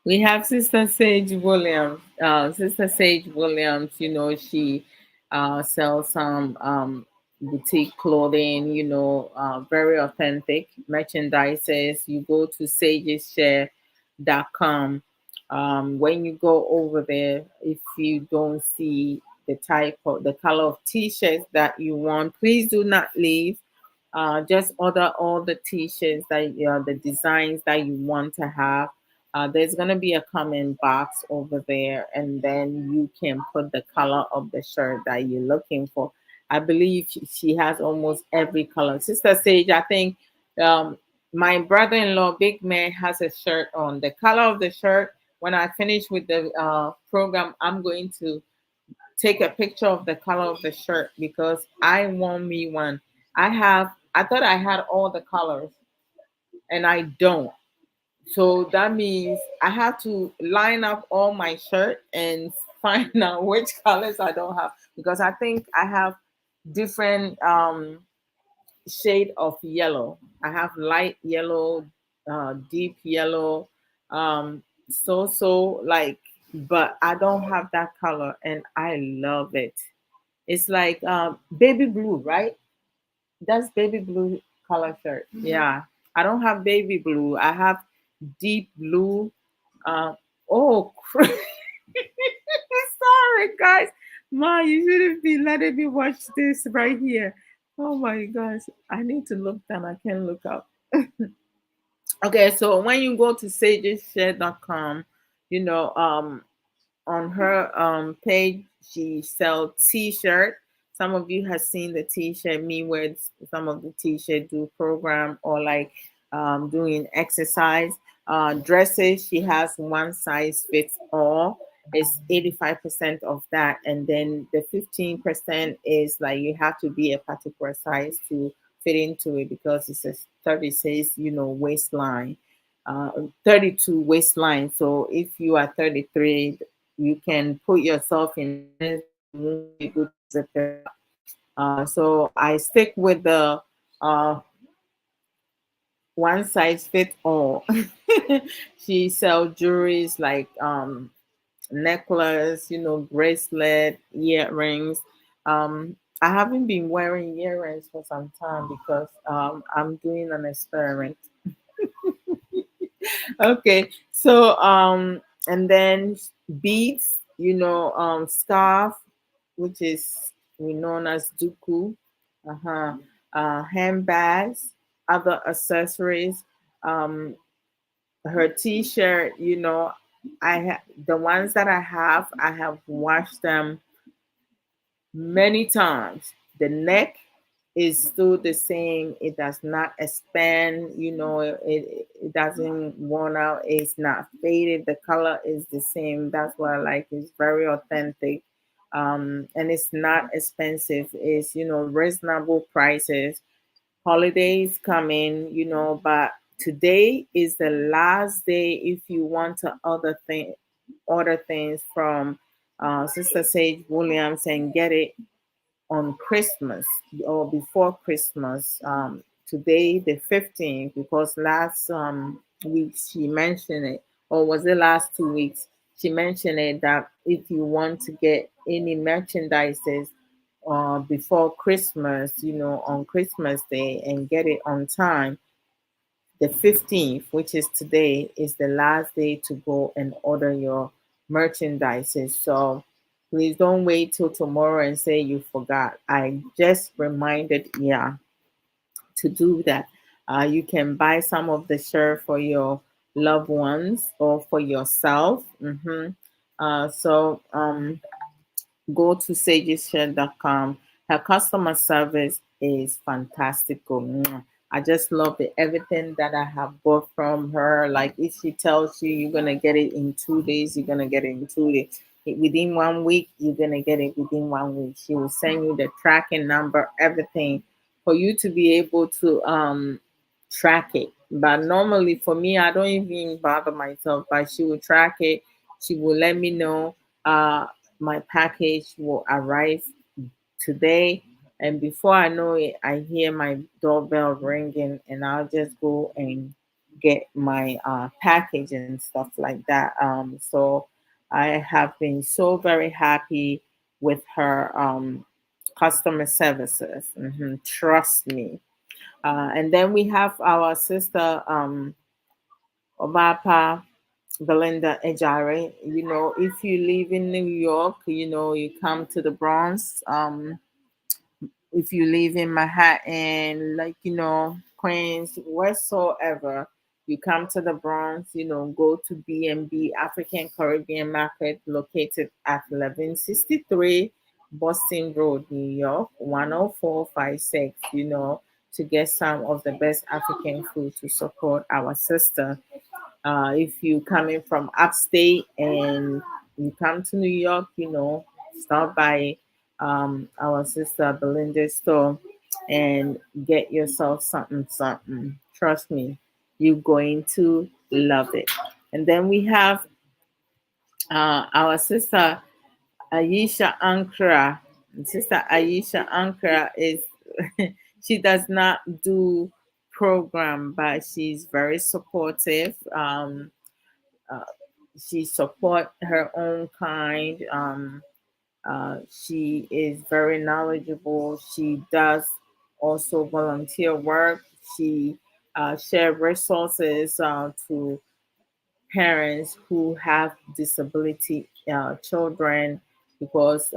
We have Sister Sage Williams. Sister Sage Williams, she sells some boutique clothing, very authentic merchandises. You go to sageshare.com. When you go over there, if you don't see the color of t-shirts that you want, please do not leave. Just order all the t-shirts the designs that you want to have. There's gonna be a comment box over there, and then you can put the color of the shirt that you're looking for. I believe she has almost every color. Sister Sage, I think um, my brother-in-law, Big Man, has a shirt on. The color of the shirt. When I finish with the program, I'm going to take a picture of the color of the shirt because I want me one. I thought I had all the colors and I don't. So that means I have to line up all my shirt and find out which colors I don't have because I think I have different shade of yellow. I have light yellow, deep yellow, like, but I don't have that color and I love it. It's like baby blue, right? That's baby blue color shirt. Yeah. I don't have baby blue. I have deep blue. Uh, oh, sorry, guys. Ma, you shouldn't be letting me watch this right here. Oh my gosh. I need to look down. I can't look up. Okay, so when you go to sageshare.com, you know, on her page she sell t-shirt. Some of you have seen the t-shirt me with some of the t-shirt do program or like doing exercise. Dresses, she has one size fits all. It's 85% of that, and then the 15% is like you have to be a particular size to fit into it because it's a 36 waistline, 32 waistline. So if you are 33, you can put yourself in jeans and you won't be able to zip it up. So I stick with the uh, one size fit all. She sells jewelries like necklace, bracelet, earrings. I haven't been wearing earrings for some time because I'm doing an experiment. Okay, so and then beads, scarf, which is we known as duku, uh-huh, handbags, other accessories, um, her t-shirt, the ones that I have washed them many times. The neck is still the same. It does not expand. It doesn't worn out. It's not faded. The color is the same. That's what I like. It's very authentic, and it's not expensive. It's reasonable prices. Holidays coming, but today is the last day if you want to order things from Sister Sage Williams and get it on Christmas or before Christmas. Today, the 15th, because last week she mentioned it, or was it last 2 weeks? She mentioned it that if you want to get any merchandises before Christmas, on Christmas Day and get it on time, the 15th, which is today, is the last day to go and order your merchandises. So please don't wait till tomorrow and say you forgot. I just reminded, yeah, to do that. You can buy some of the shirt for your loved ones or for yourself. Go to sageshare.com. Her customer service is fantastical. Mwah. I just love it. Everything that I have bought from her, like if she tells you you're gonna get it in 2 days, you're gonna get it in 2 days. Within 1 week, you're gonna get it within 1 week. She will send you the tracking number, everything, for you to be able to track it. But normally for me, I don't even bother myself, but she will track it. She will let me know. my package will arrive today. And before I know it, I hear my doorbell ringing, and I'll just go and get my package and stuff like that. So I have been so very happy with her customer services. Trust me. And then we have our sister Obapa Belinda Ejare. If you live in New York, you come to the Bronx. If you live in Manhattan, like, Queens, whatsoever, you come to the Bronx, go to B&B African Caribbean Market located at 1163 Boston Road, New York, 10456, to get some of the best African food to support our sister. If you coming from upstate and you come to New York, stop by our sister Belinda's store and get yourself something, something. Trust me, you're going to love it. And then we have our sister Aisha Ankara. Sister Aisha Ankara is she does not do program, but she's very supportive. Uh, she support her own kind. She is very knowledgeable. She does also volunteer work. She share resources to parents who have disability children, because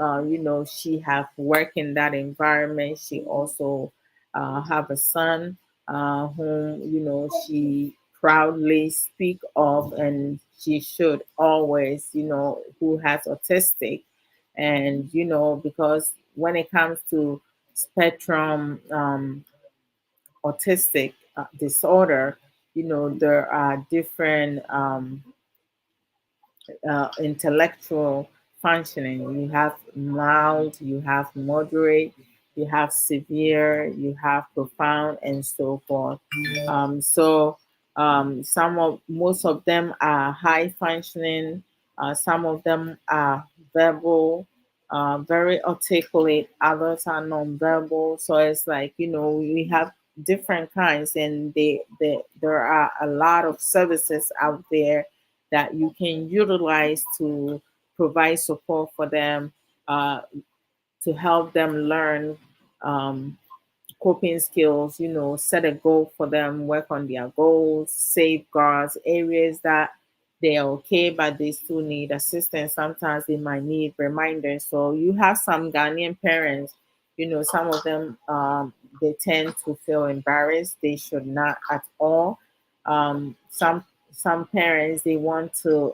she have worked in that environment. She also have a son whom she proudly speak of, and she should always, who has autistic. And because when it comes to spectrum autistic disorder, there are different intellectual functioning. You have mild, you have moderate, you have severe, you have profound, and so forth. Some of most of them are high functioning. Some of them are verbal, very articulate. Others are non-verbal. So it's like, we have different kinds, and there are a lot of services out there that you can utilize to provide support for them, uh, to help them learn coping skills, set a goal for them, work on their goals, safeguards, areas that they are okay, but they still need assistance. Sometimes they might need reminders. So you have some Ghanaian parents, some of them, they tend to feel embarrassed. They should not at all. Some parents, they want to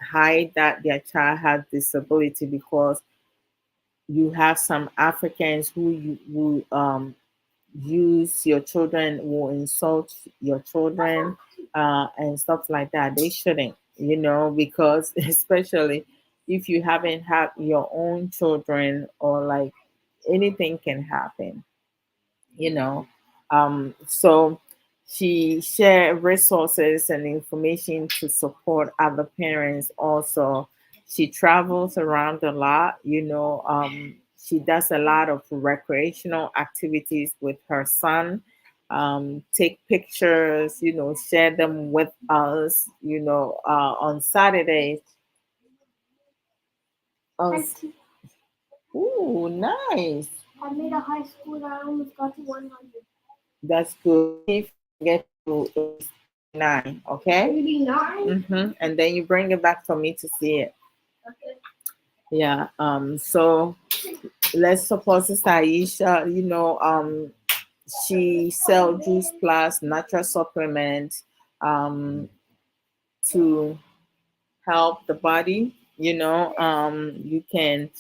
hide that their child has disability, because you have some Africans who use your children, will insult your children, and stuff like that. They shouldn't, because especially if you haven't had your own children, or like anything can happen, you know. So she share resources and information to support other parents also. She travels around a lot, she does a lot of recreational activities with her son, take pictures, share them with us, on Saturdays. On, ooh, nice. I made a high school. I almost got to 100. That's good. See if you can get to 89, okay? 89? And then you bring it back for me to see it. Okay. Yeah. So let's suppose Sister Aisha, she sell Juice Plus natural supplements to help the body. You can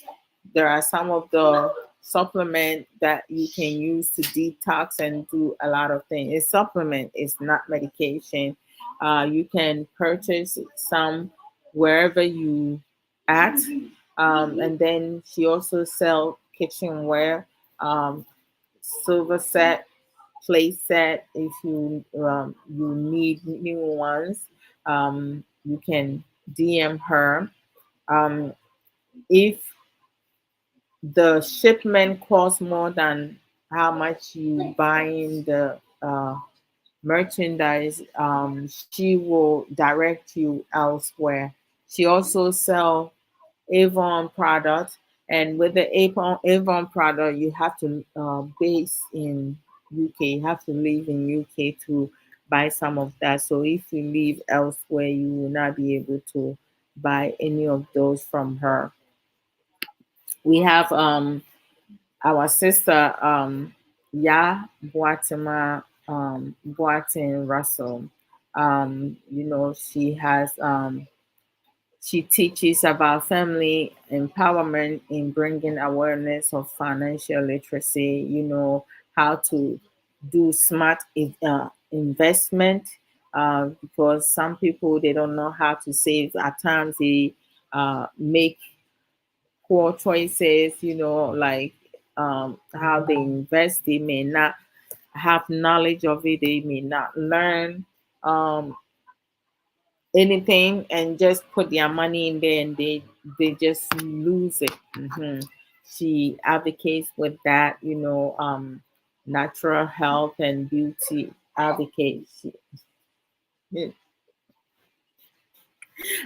there are some of the supplement that you can use to detox and do a lot of things. It's supplement, it's not medication. You can purchase some wherever you at. And then she also sell kitchenware, um, silver set, plate set. If you need new ones, you can DM her. Um, if the shipment costs more than how much you buying the merchandise, she will direct you elsewhere. She also sell Avon product, and with the Avon product, you have to base in UK. You have to live in UK to buy some of that. So if you live elsewhere, you will not be able to buy any of those from her. We have our sister Ya Boatima Boatin Russell. She has she teaches about family empowerment in bringing awareness of financial literacy, how to do smart investment, because some people, they don't know how to save. At times they make poor choices, like how they invest. They may not have knowledge of it, they may not learn um, anything, and just put their money in there, and they just lose it. She advocates with that, natural health and beauty advocates.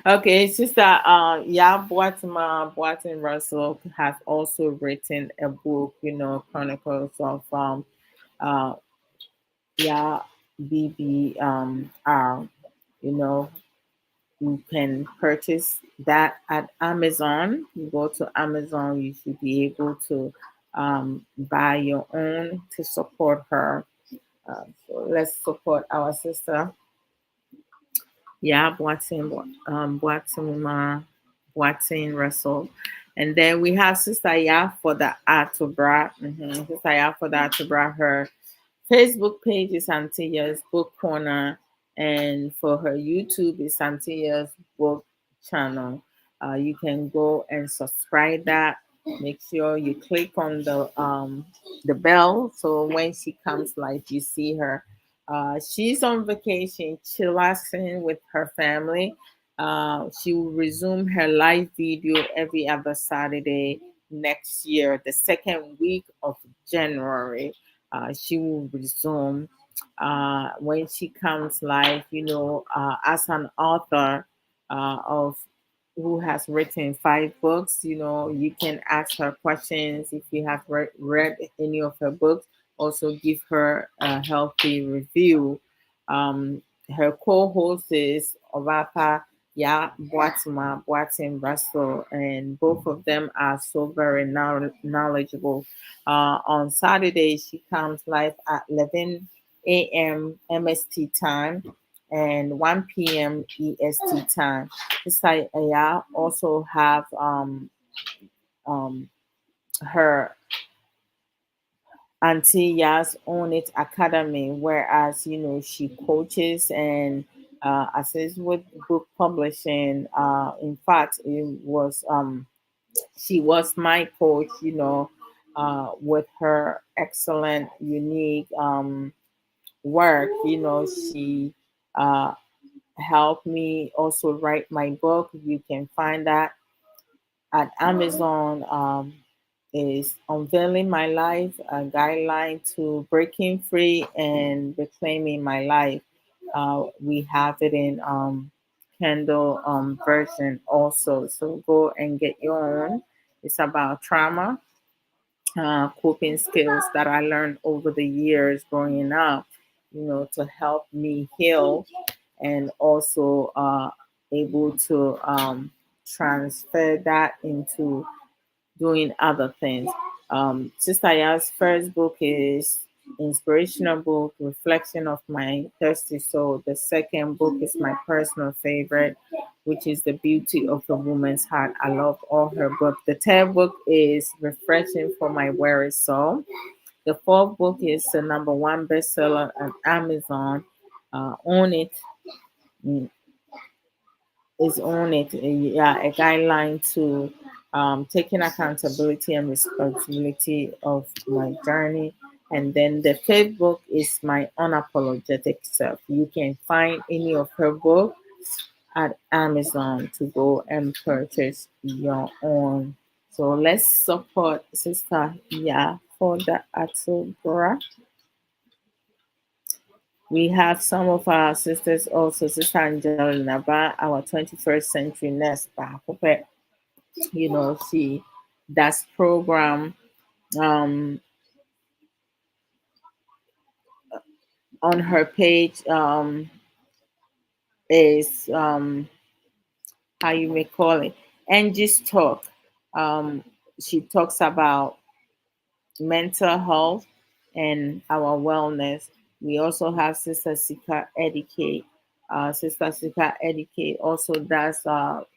Okay, sister, yeah, Boatin Russell has also written a book, chronicles of uh yeah, BBR. You know, you can purchase that at Amazon. You go to Amazon, you should be able to buy your own to support her. So let's support our sister. Yeah, Boatin Russell. And then we have Sister Ya for the Atubra. Sister Ya for the Atubra. Her Facebook page is Antilla's Book Corner, and for her YouTube is Antilla's Book Channel. You can go and subscribe that. Make sure you click on the bell, so when she comes live, you see her. She's on vacation, chillaxing with her family. She will resume her live video every other Saturday next year, the second week of January. She will resume when she comes live, as an author of who has written 5 books. You can ask her questions if you have read any of her books. Also, give her a healthy review. Um, Her co-host is Ovapa Ya Boatin Russell, and both of them are so very knowledgeable. On Saturday, she comes live at 11 a.m. MST time and 1 p.m. EST time. This I also have um, her Auntie Yas Own It Academy, whereas she coaches and assists with book publishing. In fact, it was she was my coach, with her excellent, unique work. She uh, helped me also write my book. You can find that at Amazon. Is Unveiling My Life, a guideline to breaking free and reclaiming my life. We have it in Kindle version also. So go and get your own. It's about trauma, coping skills that I learned over the years growing up, to help me heal, and also able to transfer that into doing other things. Sister Ya's first book is inspirational book, Reflection of My Thirsty Soul. The second book is my personal favorite, which is The Beauty of a Woman's Heart. I love all her books. The third book is Refreshing for My Weary Soul. The fourth book is the number one bestseller on Amazon. Own It, mm, is on it. Yeah, a guideline to taking accountability and responsibility of my journey. And then the fifth book is my unapologetic self. You can find any of her books at Amazon to go and purchase your own. So let's support Sister Ya for the Atubra. We have some of our sisters also, Sister Angelina Ba, our 21st century nurse. She does program um, on her page is how you may call it, Angie's Talk. Um, she talks about mental health and our wellness. We also have Sister Sika Educate. Sister Sika Educate also does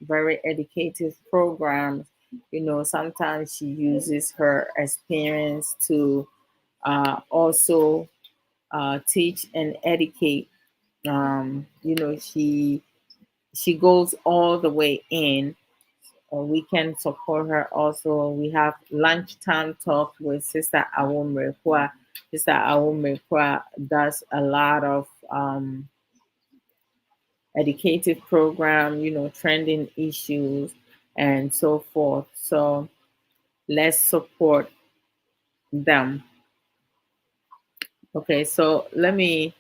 very educative programs. Sometimes she uses her experience to also teach and educate. She goes all the way in, or we can support her also. We have lunchtime talk with Sister Awomrekwa. Sister Awomrekwa does a lot of educative program, trending issues and so forth. So let's support them. Okay, so let me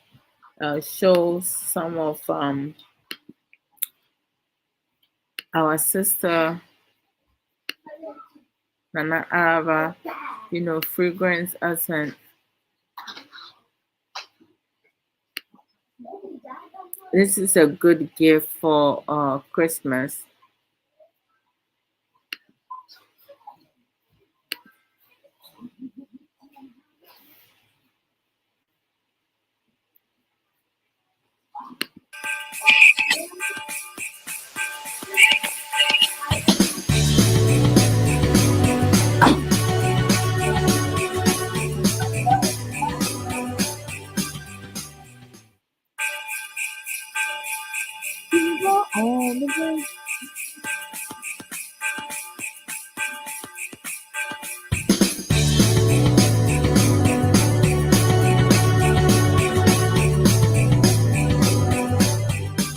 show some of our sister Nana Ava, fragrance essence. This is a good gift for Christmas.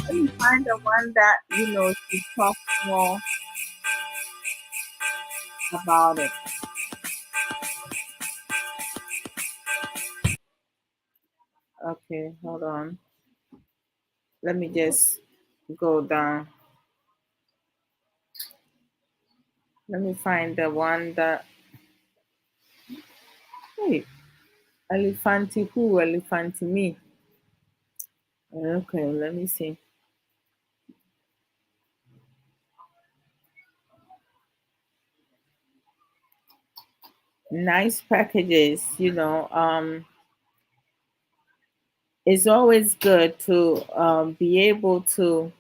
Let me find the one that she talks more about it. Okay, hold on. Let me just go down. Let me find the one that. Hey, Elephanti who? Elephanti me. Okay, let me see. Nice packages. It's always good to be able to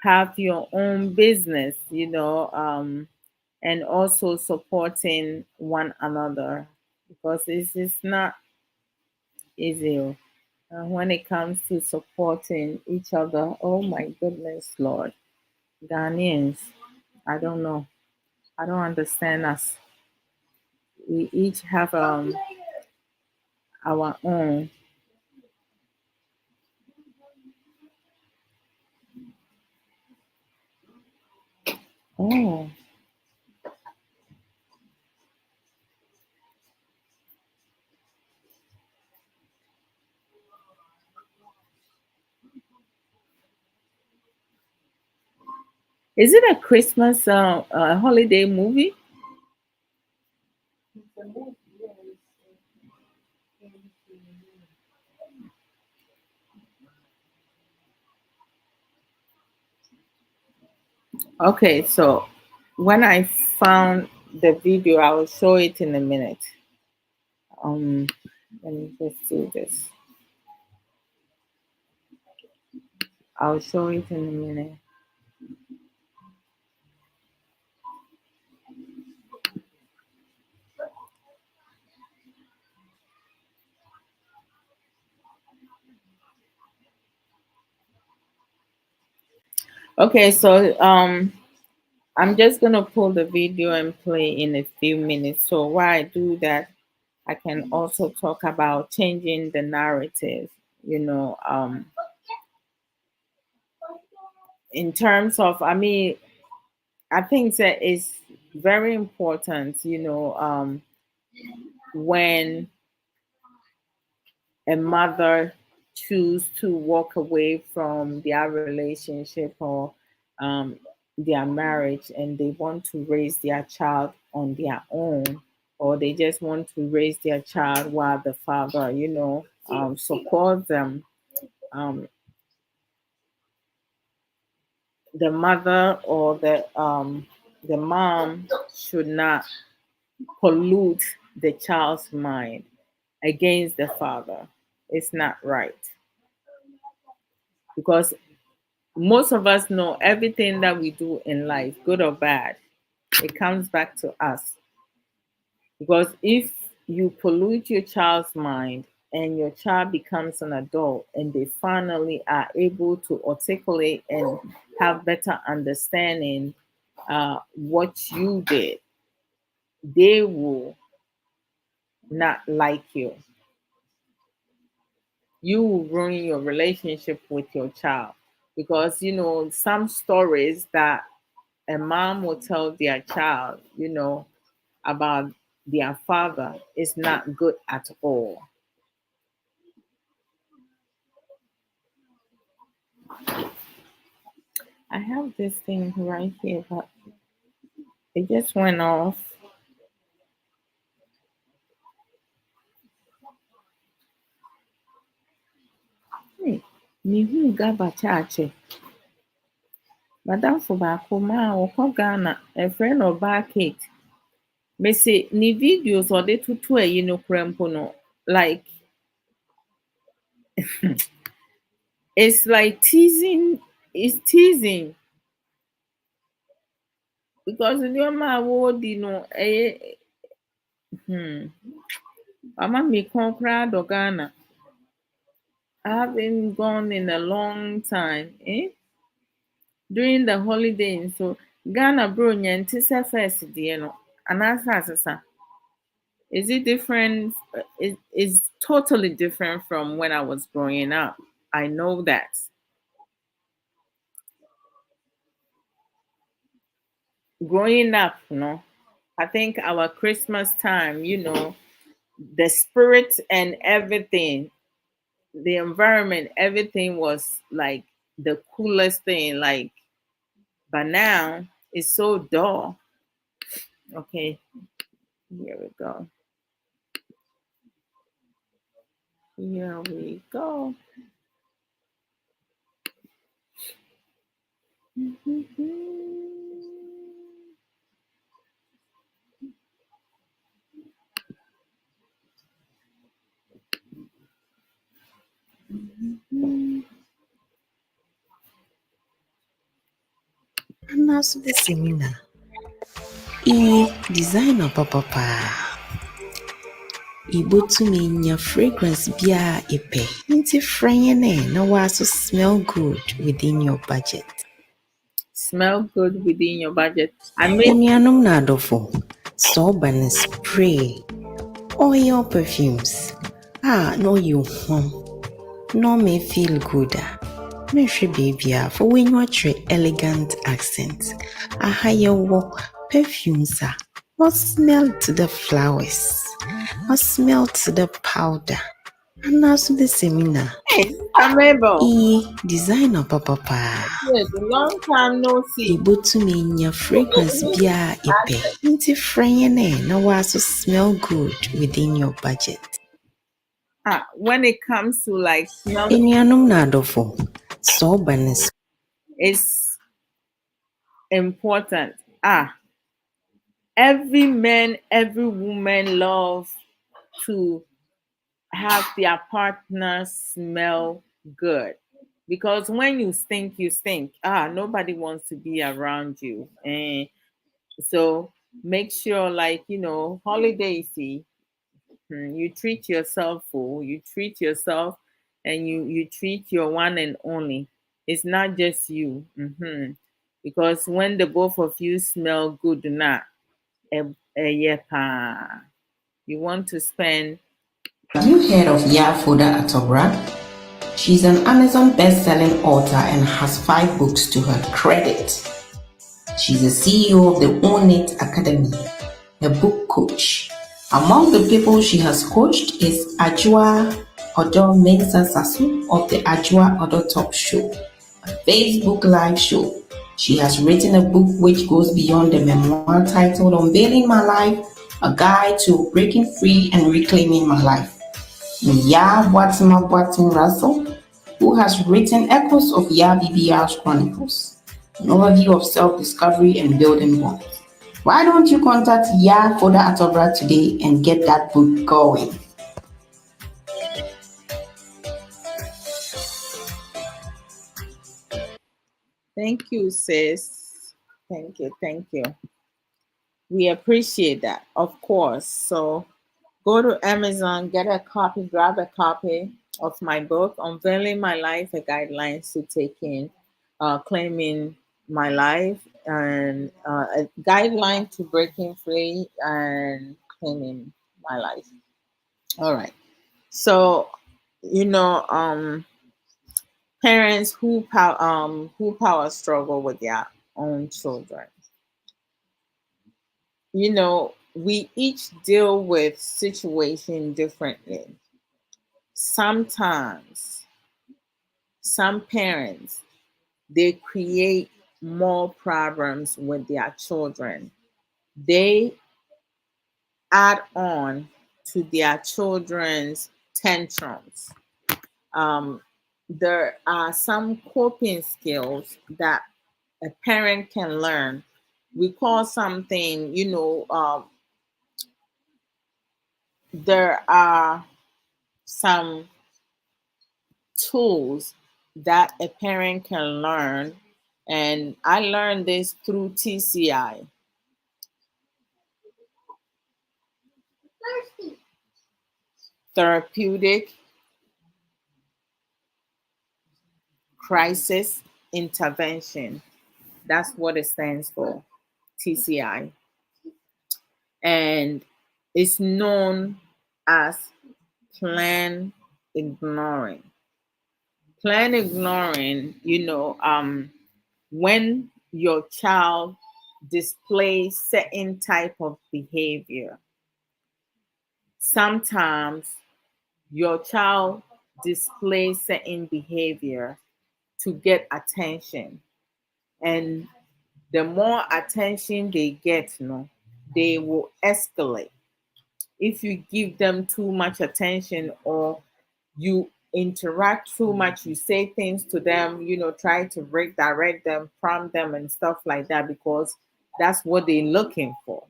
have your own business, and also supporting one another, because it's not easy. When it comes to supporting each other. Oh my goodness, Lord. Ghanaians, I don't know. I don't understand us. We each have our own. Oh, is it a Christmas holiday movie? It's a movie, yes. Okay, so when I found the video, I will show it in a minute. Um, Let me just do this. I'll show it in a minute. Okay, so I'm just gonna pull the video and play in a few minutes. So while I do that, I can also talk about changing the narrative. You know, in terms of, I mean, I think that it's very important, when a mother choose to walk away from their relationship or um, their marriage, and they want to raise their child on their own, or they just want to raise their child while the father, support them. Um, the mother or the mom should not pollute the child's mind against the father. It's not right, because most of us know everything that we do in life, good or bad, it comes back to us. Because if you pollute your child's mind and your child becomes an adult and they finally are able to articulate and have better understanding what you did, they will not like you. You will ruin your relationship with your child, because some stories that a mom will tell their child, about their father is not good at all. I have this thing right here, but it just went off. Hey, mehu Gaba Chache. Madam for baako ma a wɔkɔ Ghana, ɛfrɛ no ɔbaa Kate. Mese ne videos ɔde toto ayi no kora mpo no, like it's like teasing, it's teasing, because nneɛma a wɔredi no ɛyɛ ama me kɔn koraa dɔ Ghana. I haven't gone in a long time. During the holiday, so Ghana bro nti sɛ first deɛ no anaasɛ asesa. Is it different? It's totally different from when I was growing up. I know that. Growing up, I think our Christmas time, the spirit and everything, the environment, everything was like the coolest thing. Like, but now it's so dull. Okay, here we go. Here we go. Anaso the seminar. Designer papa. Ibotumi nya fragrance bia epe. Nti franye na waso smell good within your budget. Smell good within your budget. I mean, Enuanom na adofo. Soap and spray. Oil perfumes. No you home. No may feel good. Mehwe baby for when you are elegant accent. A higher walk perfumes. What smell to the flowers? What smell to the powder? And also the seminar. hey, Amebo. Designer papa. Yes, a long time no see. Ibotumi nya fragrance bia epe. Nti franye na waso smell good within your budget. When it comes to like smell, Enuanom na adofo. So banis. it's important. Every man, every woman love to have their partner smell good. Because when you stink, you stink. Nobody wants to be around you. And so make sure, like, holiday see, you treat yourself full, you treat yourself, and you treat your one and only. It's not just you. Because when the both of you smell good, not you want to spend. Have you heard of Yar Foda at Obra? She's an Amazon best-selling author and has 5 books to her credit. She's the CEO of the Own It Academy, a book coach. Among the people she has coached is Ajua Odo Mensah Sasu of the Ajua Odo Talk Show, a Facebook live show. She has written a book which goes beyond the memoir titled Unveiling My Life, a guide to breaking free and reclaiming my life. Ya Watima Boatin Russell, who has written Echoes of Ya BBR's Chronicles, an overview of self-discovery and building bonds. Why don't you contact Ya Foda Atobra today and get that book going? Thank you, sis. Thank you. Thank you. We appreciate that, of course. So go to Amazon, get a copy, grab a copy of my book, Unveiling My Life, a guidelines to taking, claiming my life, and a guideline to breaking free and claiming my life. All right. So, you know, parents who power struggle with their own children. You know, we each deal with situation differently. Sometimes some parents, they create more problems with their children. They add on to their children's tantrums. um, there are some coping skills that a parent can learn. We call something, there are some tools that a parent can learn. And I learned this through TCI, therapeutic crisis intervention. That's what it stands for, TCI. And it's known as plan ignoring. Plan ignoring, when your child displays certain type of behavior. Sometimes your child displays certain behavior to get attention. And the more attention they get, they will escalate. If you give them too much attention, or you interact too much, you say things to them, try to redirect them, prompt them, and stuff like that, because that's what they're looking for.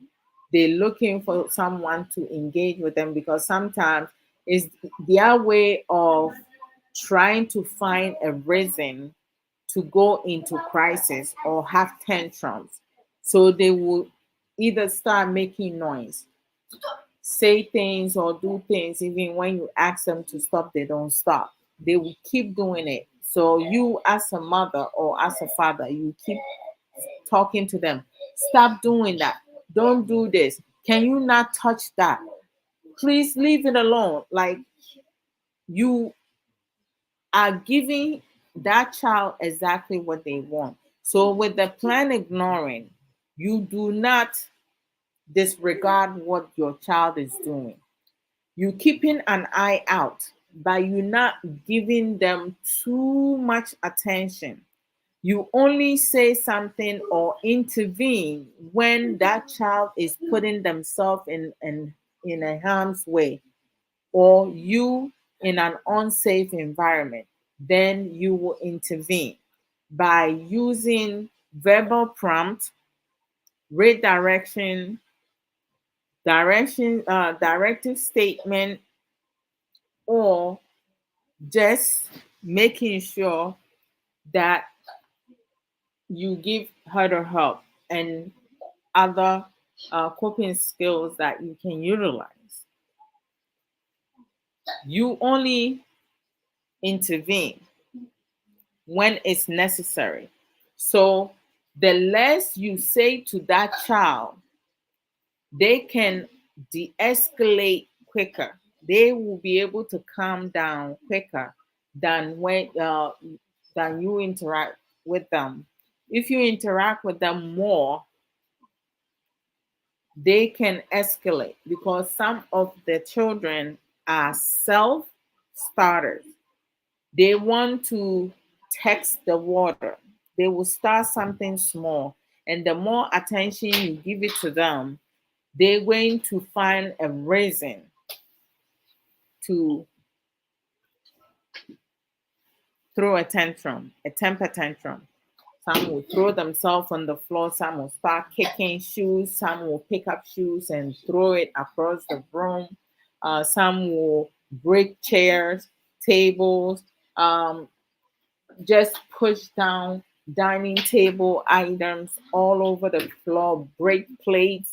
They're looking for someone to engage with them, because sometimes it's their way of trying to find a reason to go into crisis or have tantrums. So they will either start making noise, say things or do things, even when you ask them to stop, they don't stop. They will keep doing it. So you, as a mother or as a father, you keep talking to them. Stop doing that. Don't do this. Can you not touch that? Please leave it alone. Like, you are giving that child exactly what they want. So with the plan ignoring, you do not disregard what your child is doing. You keeping an eye out, but you not giving them too much attention. You only say something or intervene when that child is putting themselves in a harm's way, or you in an unsafe environment. Then you will intervene by using verbal prompt, redirection, directive statement, or just making sure that you give her the help and other coping skills that you can utilize. You only intervene when it's necessary. So the less you say to that child, they can de escalate quicker. They will be able to calm down quicker than than you interact with them. If you interact with them more, they can escalate because some of the children are self starters. They want to text the water. They will start something small, and the more attention you give it to them, they're going to find a reason to throw a tantrum, a temper tantrum. Some will throw themselves on the floor, some will start kicking shoes, some will pick up shoes and throw it across the room, some will break chairs, tables, just push down dining table items all over the floor, break plates,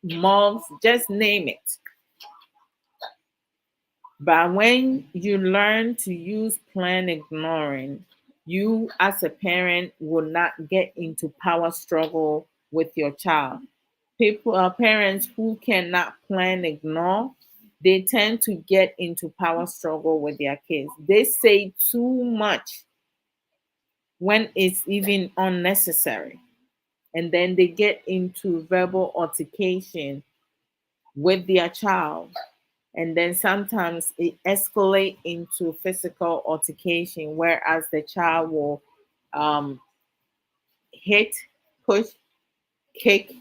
mugs, just name it. But when you learn to use plan ignoring, you as a parent will not get into power struggle with your child. Parents who cannot plan ignore, they tend to get into power struggle with their kids. They say too much when it's even unnecessary. And then they get into verbal altercation with their child. And then sometimes it escalate into physical altercation, whereas the child will um, hit, push, kick,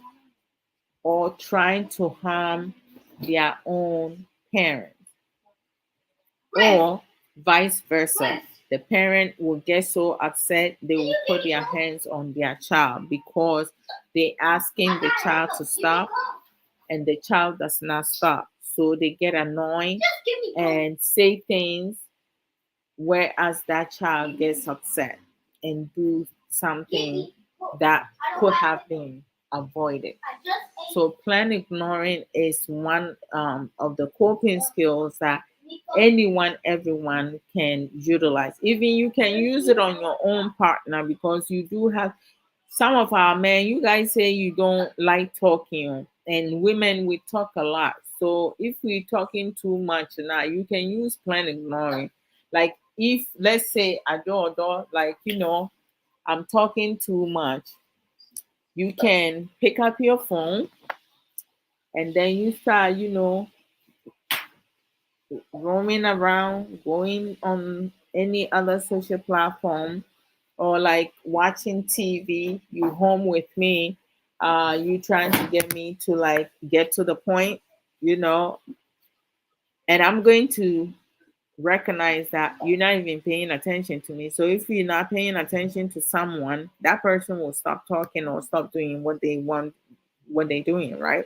or trying to harm their own parents, or vice versa. The parent will get so upset they will put their hands on their child because they asking the child to stop and the child does not stop. So they get annoyed and say things, whereas that child gets upset and do something that could have been avoided. So plan ignoring is one of the coping skills that anyone, everyone can utilize. Even you can use it on your own partner because you do have some of our men, you guys say you don't like talking, and women we talk a lot. So if we're talking too much now, you can use plan ignoring. Like if let's say adore, like I'm talking too much, you can pick up your phone and then you start, roaming around, going on any other social platform, or like watching TV, you home with me, you trying to get me to like get to the point, you know, and I'm going to recognize that you're not even paying attention to me. So if you're not paying attention to someone, that person will stop talking or stop doing what they want, what they're doing, right?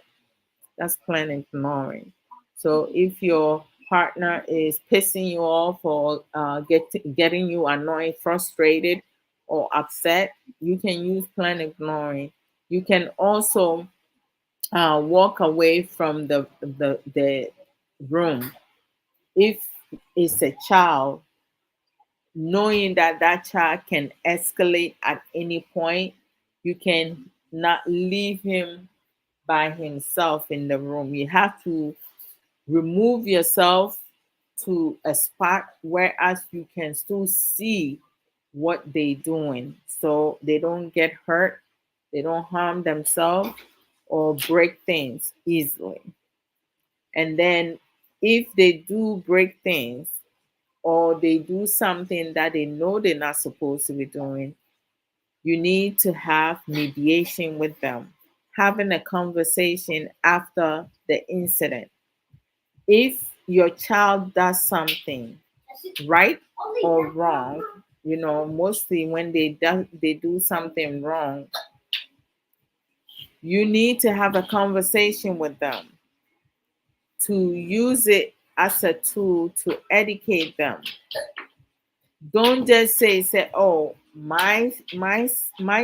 That's plan ignoring. So if your partner is pissing you off or getting you annoyed, frustrated, or upset, you can use plan ignoring. You can also walk away from the room. If it's a child, knowing that that child can escalate at any point, you can not leave him by himself in the room. You have to remove yourself to a spot whereas you can still see what they doing so they don't get hurt, they don't harm themselves or break things easily. And then if they do break things or they do something that they know they're not supposed to be doing, you need to have mediation with them, having a conversation after the incident. If your child does something right or wrong, mostly when they do something wrong, you need to have a conversation with them to use it as a tool to educate them. Don't just say, oh, my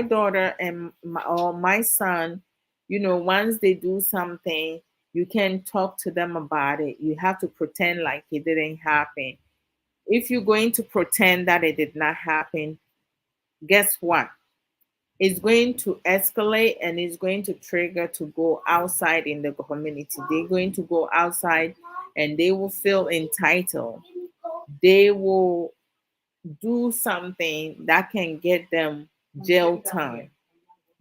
daughter and or my son, once they do something, you can talk to them about it. You have to pretend like it didn't happen. If you're going to pretend that it did not happen, guess what? It's going to escalate and it's going to trigger to go outside in the community. They're going to go outside and they will feel entitled they will do something that can get them jail time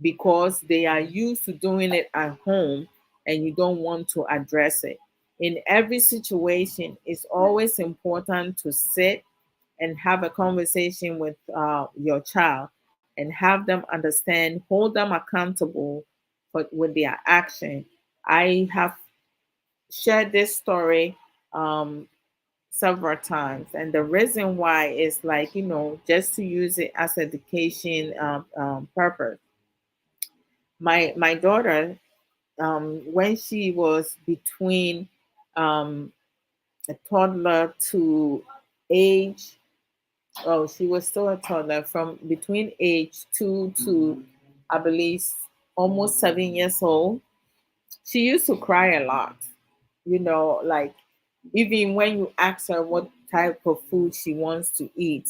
because they are used to doing it at home and you don't want to address it. In every situation, it's always important to sit and have a conversation with your child and have them understand, hold them accountable for with their action. I have shared this story um, several times, and the reason why is like, just to use it as education purpose. My daughter, when she was between um, a toddler to age, oh, she was still a toddler from between age 2 to, I believe, almost 7 years old. She used to cry a lot, like even when you ask her what type of food she wants to eat,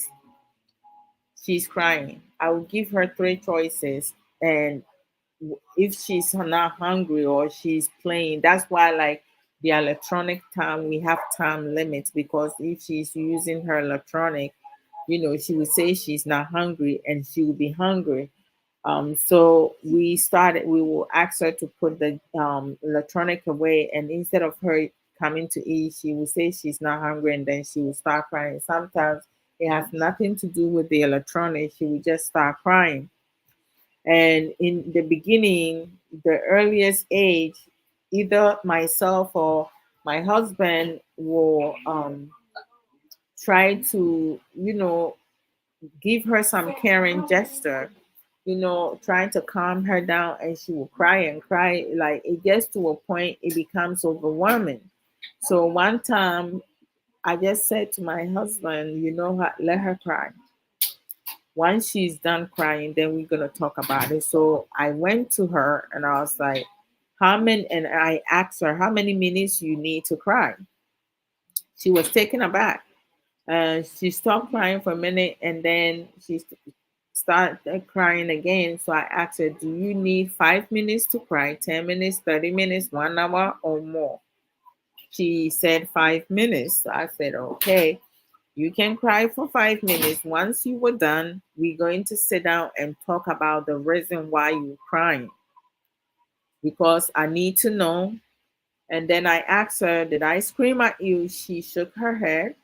she's crying. I will give her three choices, and if she's not hungry or she's playing, that's why like the electronic time, we have time limits, because if she's using her electronic, she would say she's not hungry and she will be hungry. So we will ask her to put the electronic away, and instead of her coming to eat, she will say she's not hungry, and then she will start crying. Sometimes it has nothing to do with the electronic, she will just start crying. And in the beginning, the earliest age, either myself or my husband will try to, give her some caring gesture, trying to calm her down, and she will cry and cry. Like it gets to a point, it becomes overwhelming. So one time, I just said to my husband, let her cry. Once she's done crying, then we're gonna talk about it. So I went to her and I was like, how many, and I asked her how many minutes you need to cry. She was taken aback. She stopped crying for a minute and then she started crying again. So I asked her, do you need 5 minutes to cry, 10 minutes, 30 minutes, 1 hour, or more? She said 5 minutes. So I said, okay, you can cry for 5 minutes. Once you were done, we're going to sit down and talk about the reason why you're crying, because I need to know. And then I asked her, did I scream at you? She shook her head.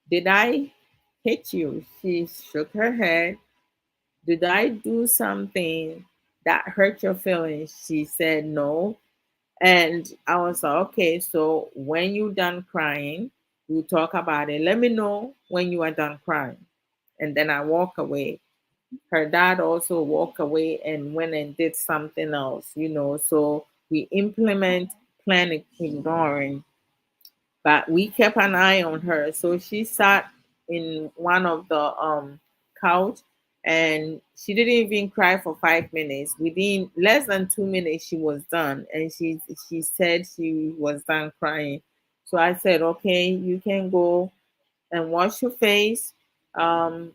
Did I hit you? She shook her head. Did I do something that hurt your feelings? She said no. And I was like, okay, so when you're done crying, we'll talk about it. Let me know when you are done crying. And then I walk away. Her dad also walked away and went and did something else, So we implement plan ignoring, but we kept an eye on her. So she sat in one of the couch, and she didn't even cry for 5 minutes. Within less than 2 minutes, she was done, and she said she was done crying. So I said, okay, you can go and wash your face, um,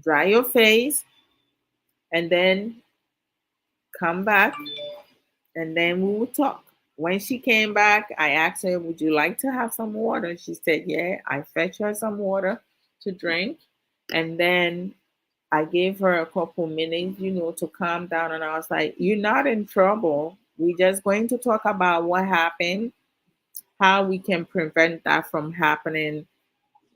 dry your face, and then come back, and then we will talk. When she came back, I asked her, would you like to have some water? She said, yeah. I fetched her some water to drink. And then I gave her a couple minutes, to calm down. And I was like, you're not in trouble. We're just going to talk about what happened, how we can prevent that from happening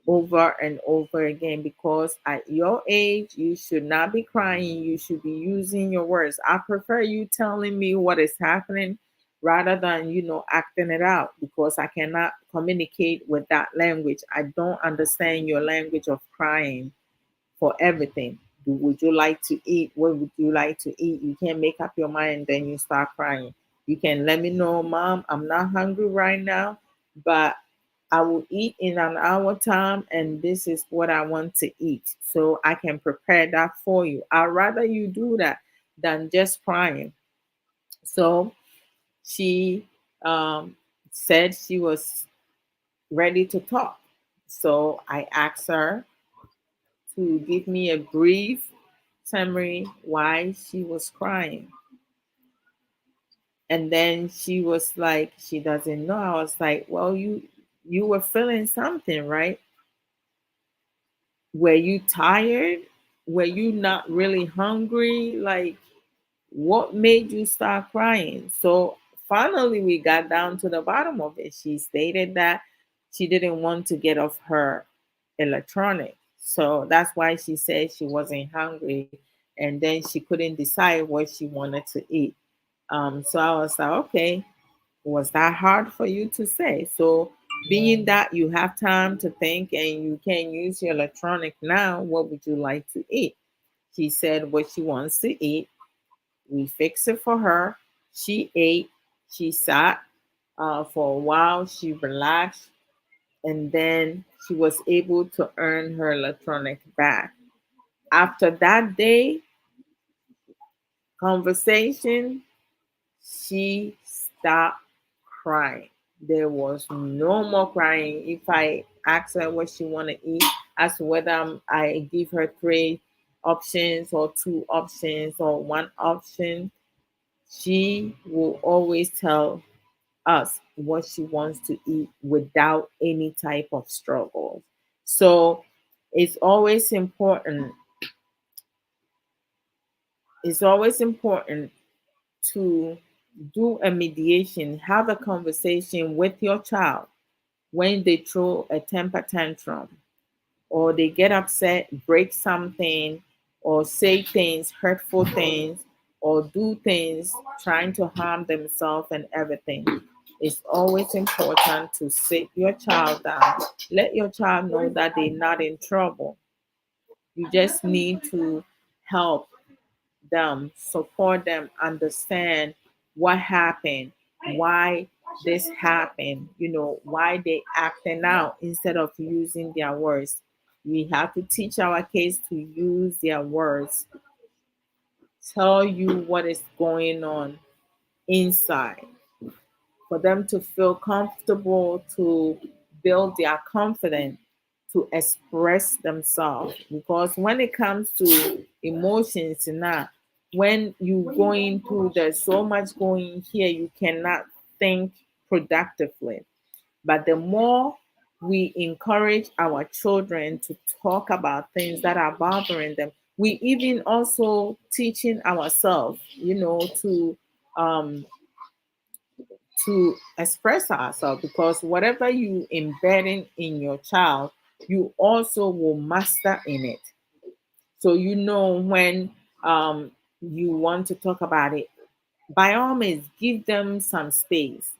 over and over again, because at your age you should not be crying, you should be using your words. I prefer you telling me what is happening rather than acting it out, because I cannot communicate with that language. I don't understand your language of crying for everything. Would you like to eat? What would you like to eat? You can't make up your mind, then you start crying. You can let me know, Mom, I'm not hungry right now, but I will eat in an hour time, and this is what I want to eat. So I can prepare that for you. I'd rather you do that than just crying. So she said she was ready to talk. So I asked her to give me a brief summary why she was crying. And then she was like, she doesn't know. I was like, well, you were feeling something, right? Were you tired? Were you not really hungry? Like, what made you start crying? So finally, we got down to the bottom of it. She stated that she didn't want to get off her electronic. So that's why she said she wasn't hungry. And then she couldn't decide what she wanted to eat. So I was like, okay, was that hard for you to say? So, being that you have time to think and you can use your electronic now, what would you like to eat? She said what she wants to eat. We fixed it for her. She ate. She sat for a while. She relaxed. And then she was able to earn her electronic back. After that day, conversation, she stopped crying. There was no more crying. If I ask her what she want to eat, as to whether I give her three options or two options or one option, she will always tell us what she wants to eat without any type of struggle. So it's always important. It's always important to do a mediation, have a conversation with your child when they throw a temper tantrum or they get upset, break something, or say things, hurtful things, or do things trying to harm themselves and everything. It's always important to sit your child down. Let your child know that they're not in trouble. You just need to help them, support them, understand what happened, why this happened, why they acting out instead of using their words. We have to teach our kids to use their words, tell you what is going on inside, for them to feel comfortable, to build their confidence, to express themselves. Because when it comes to emotions now, when you going through, there's so much going here, you cannot think productively. But the more we encourage our children to talk about things that are bothering them, we even also teaching ourselves, um, to express ourselves, because whatever you embedding in your child, you also will master in it. So when you want to talk about it, by all means give them some space,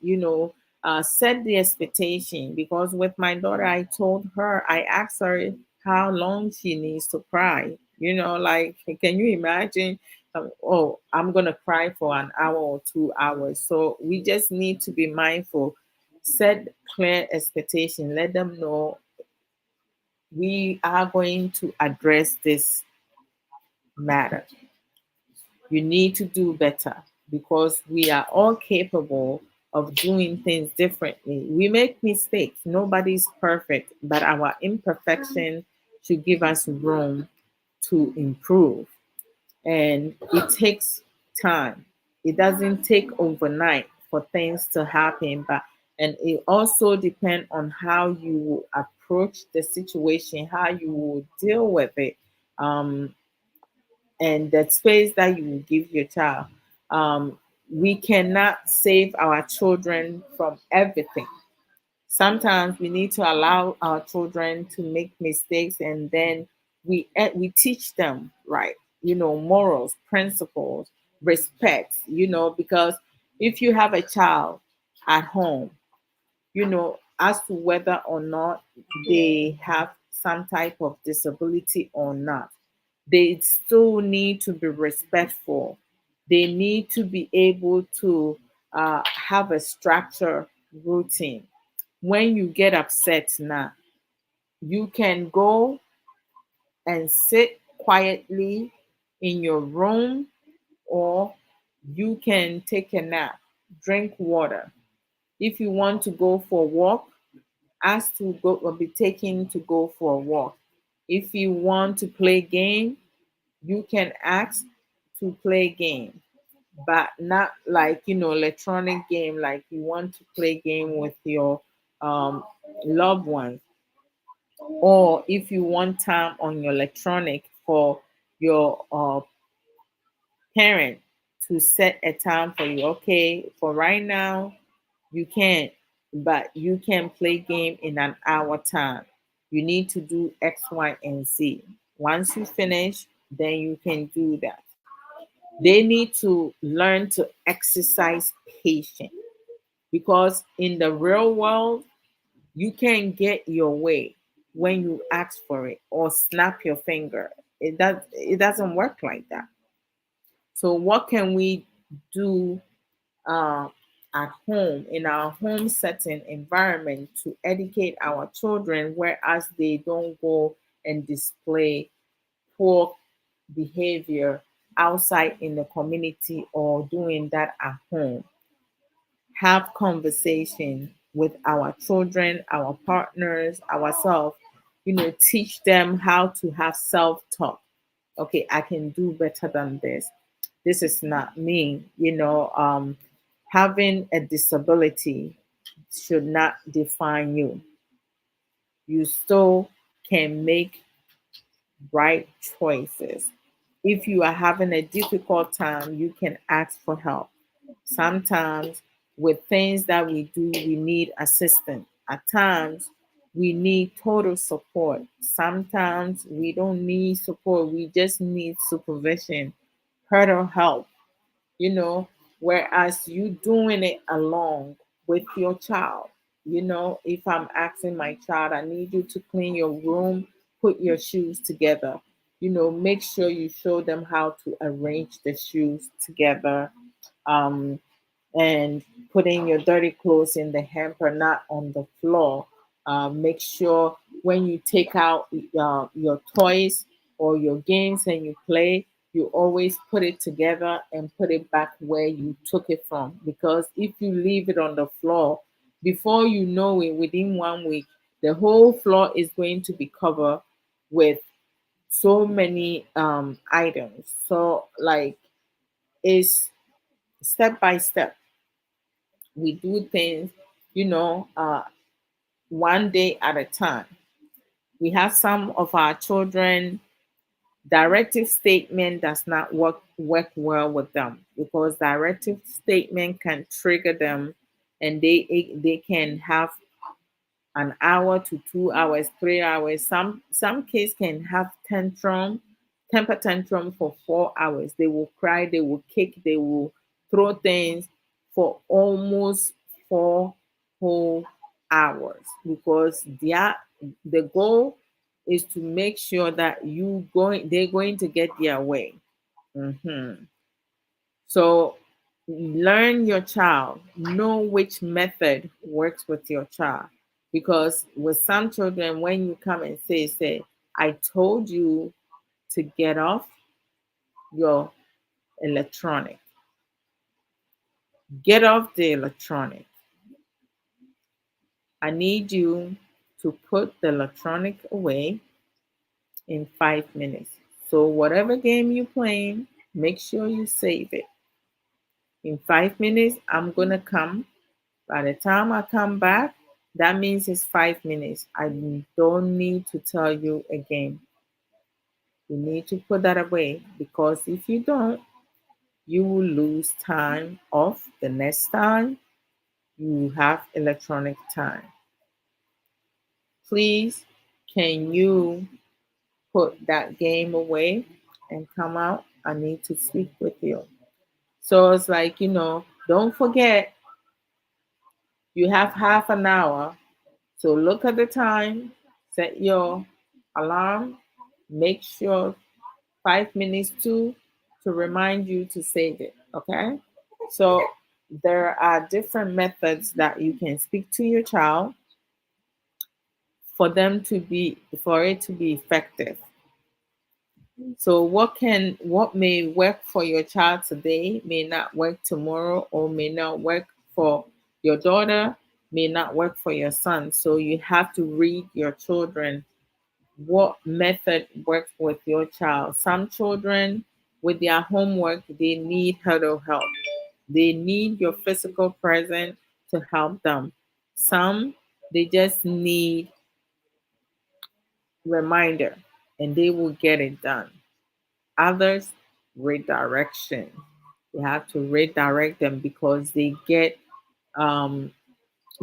set the expectation. Because with my daughter, I told her, I asked her how long she needs to cry, like, can you imagine, oh, I'm gonna cry for an hour or 2 hours. So we just need to be mindful, set clear expectation, let them know we are going to address this matter. You need to do better, because we are all capable of doing things differently. We make mistakes. Nobody's perfect, but our imperfection should give us room to improve. And it takes time. It doesn't take overnight for things to happen, but and it also depends on how you will approach the situation, how you will deal with it. Um, and the space that you will give your child. We cannot save our children from everything. Sometimes we need to allow our children to make mistakes, and then we teach them right, morals, principles, respect, because if you have a child at home, as to whether or not they have some type of disability or not, they still need to be respectful. They need to be able to have a structure routine. When you get upset now, you can go and sit quietly in your room, or you can take a nap, drink water. If you want to go for a walk, ask to go or be taken to go for a walk. If you want to play game, you can ask to play game, but not like electronic game, like you want to play game with your um, loved ones, or if you want time on your electronic for your parent to set a time for you. Okay, for right now, you can't, but you can play game in an hour time. You need to do X, Y, and Z. Once you finish, then you can do that. They need to learn to exercise patience because in the real world, you can't get your way when you ask for it or snap your finger. It doesn't work like that. So what can we do uh, at home in our home setting environment to educate our children, whereas they don't go and display poor behavior outside in the community or doing that at home? Have conversation with our children, our partners, ourselves, teach them how to have self-talk. Okay, I can do better than this. This is not me. Having a disability should not define you. You still can make right choices. If you are having a difficult time, you can ask for help. Sometimes, with things that we do, we need assistance. At times, we need total support. Sometimes, we don't need support, we just need supervision, hurt or help, you know, whereas you doing it alone with your child. If I'm asking my child, I need you to clean your room, put your shoes together, make sure you show them how to arrange the shoes together. um, and putting your dirty clothes in the hamper, not on the floor. Make sure when you take out your toys or your games and you play, you always put it together and put it back where you took it from. Because if you leave it on the floor, before you know it, within 1 week, the whole floor is going to be covered with so many items. So, like, it's step by step. We do things, you know, uh, one day at a time. We have some of our children, directive statement does not work well with them because directive statement can trigger them, and they can have an hour to 2 hours, 3 hours. Some kids can have temper tantrum for 4 hours. They will cry, they will kick, they will throw things for almost 4 whole hours because the goal is to make sure that they're going to get their way. Mhm. So learn your child, know which method works with your child. Because with some children, when you come and say, I told you to get off your electronic, get off the electronic. I need you to put the electronic away in 5 minutes. So whatever game you're playing, make sure you save it. In 5 minutes, I'm gonna come. By the time I come back, that means it's 5 minutes. I don't need to tell you again. You need to put that away because if you don't, you will lose time off the next time you have electronic time. Please, can you put that game away and come out? I need to speak with you. So it's like, don't forget you have half an hour. So look at the time, set your alarm, make sure 5 minutes to remind you to save it. Okay. So there are different methods that you can speak to your child for it to be effective. So what may work for your child today may not work tomorrow or may not work for your daughter, may not work for your son. So you have to read your children what method works with your child. Some children with their homework, they need hurdle help. They need your physical presence to help them. Some They just need reminder and they will get it done. Others, redirection. You have to redirect them because they get um,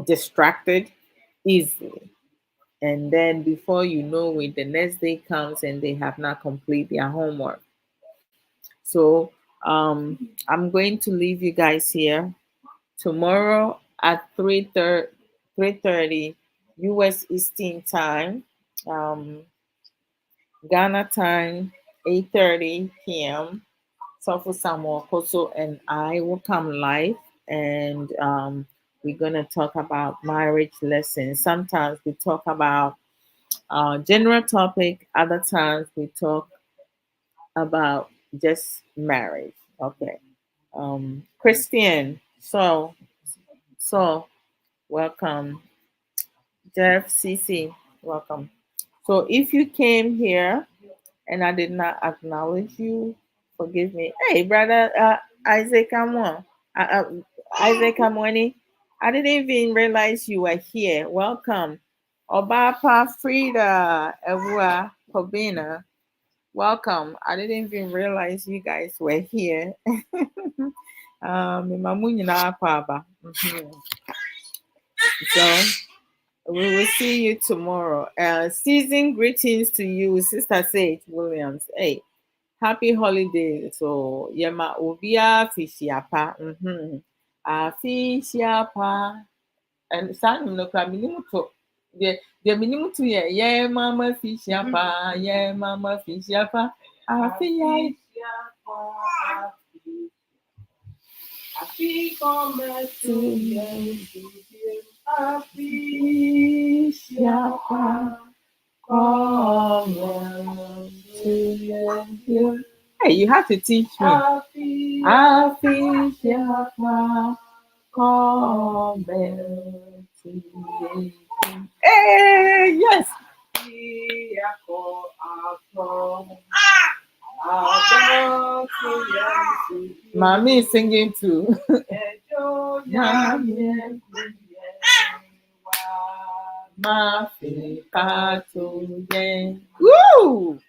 distracted easily. And then before you know it, the next day comes and they have not completed their homework. So I'm going to leave you guys here. Tomorrow at 3:30 US Eastern Time, Ghana time 8:30 p.m. Sofu Samuel Koso and I will come live, and we're gonna talk about marriage lessons. Sometimes we talk about general topic. Other times we talk about just marriage. Okay. Christian. So welcome. Jeff CC. Welcome. So if you came here and I did not acknowledge you, forgive me. Hey, brother Isaac, come on. Isaac Kamwani, I didn't even realize you were here. Welcome. Obapa Frida Ewa Kobina. Welcome. I didn't even realize you guys were here. Mamu nyinaa akɔ aba. So we will see you tomorrow. Season greetings to you, Sister Sage Williams. Hey, happy holiday. So yema ubia fishiapa. Fishiapa. And some no kra minimum to the minimum to yeah mama fishiapa. Yeah mama fishiapa. Afi fishiapa. Hey, you have to teach me. Hey, yes. Mommy is singing too. Woo!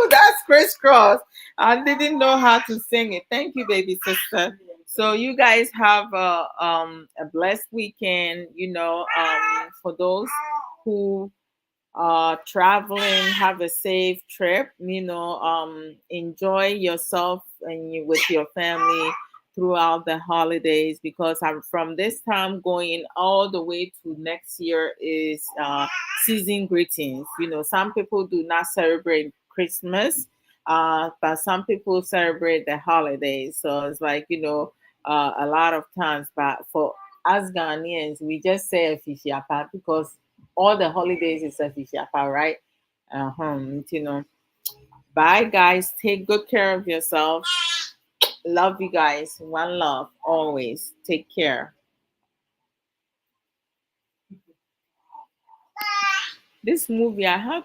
That's crisscross. I didn't know how to sing it. Thank you, baby sister. So you guys have a blessed weekend. For those who traveling, have a safe trip. Enjoy yourself and with your family throughout the holidays, because I'm from this time going all the way to next year is season greetings. Some people do not celebrate Christmas, but some people celebrate the holidays. So it's like a lot of times, but for us Ghanaians, we just say Fishiapa because all the holidays is Fishiapa, right? You know. Bye, guys. Take good care of yourself. Love you guys. One love always. Take care. This movie, I have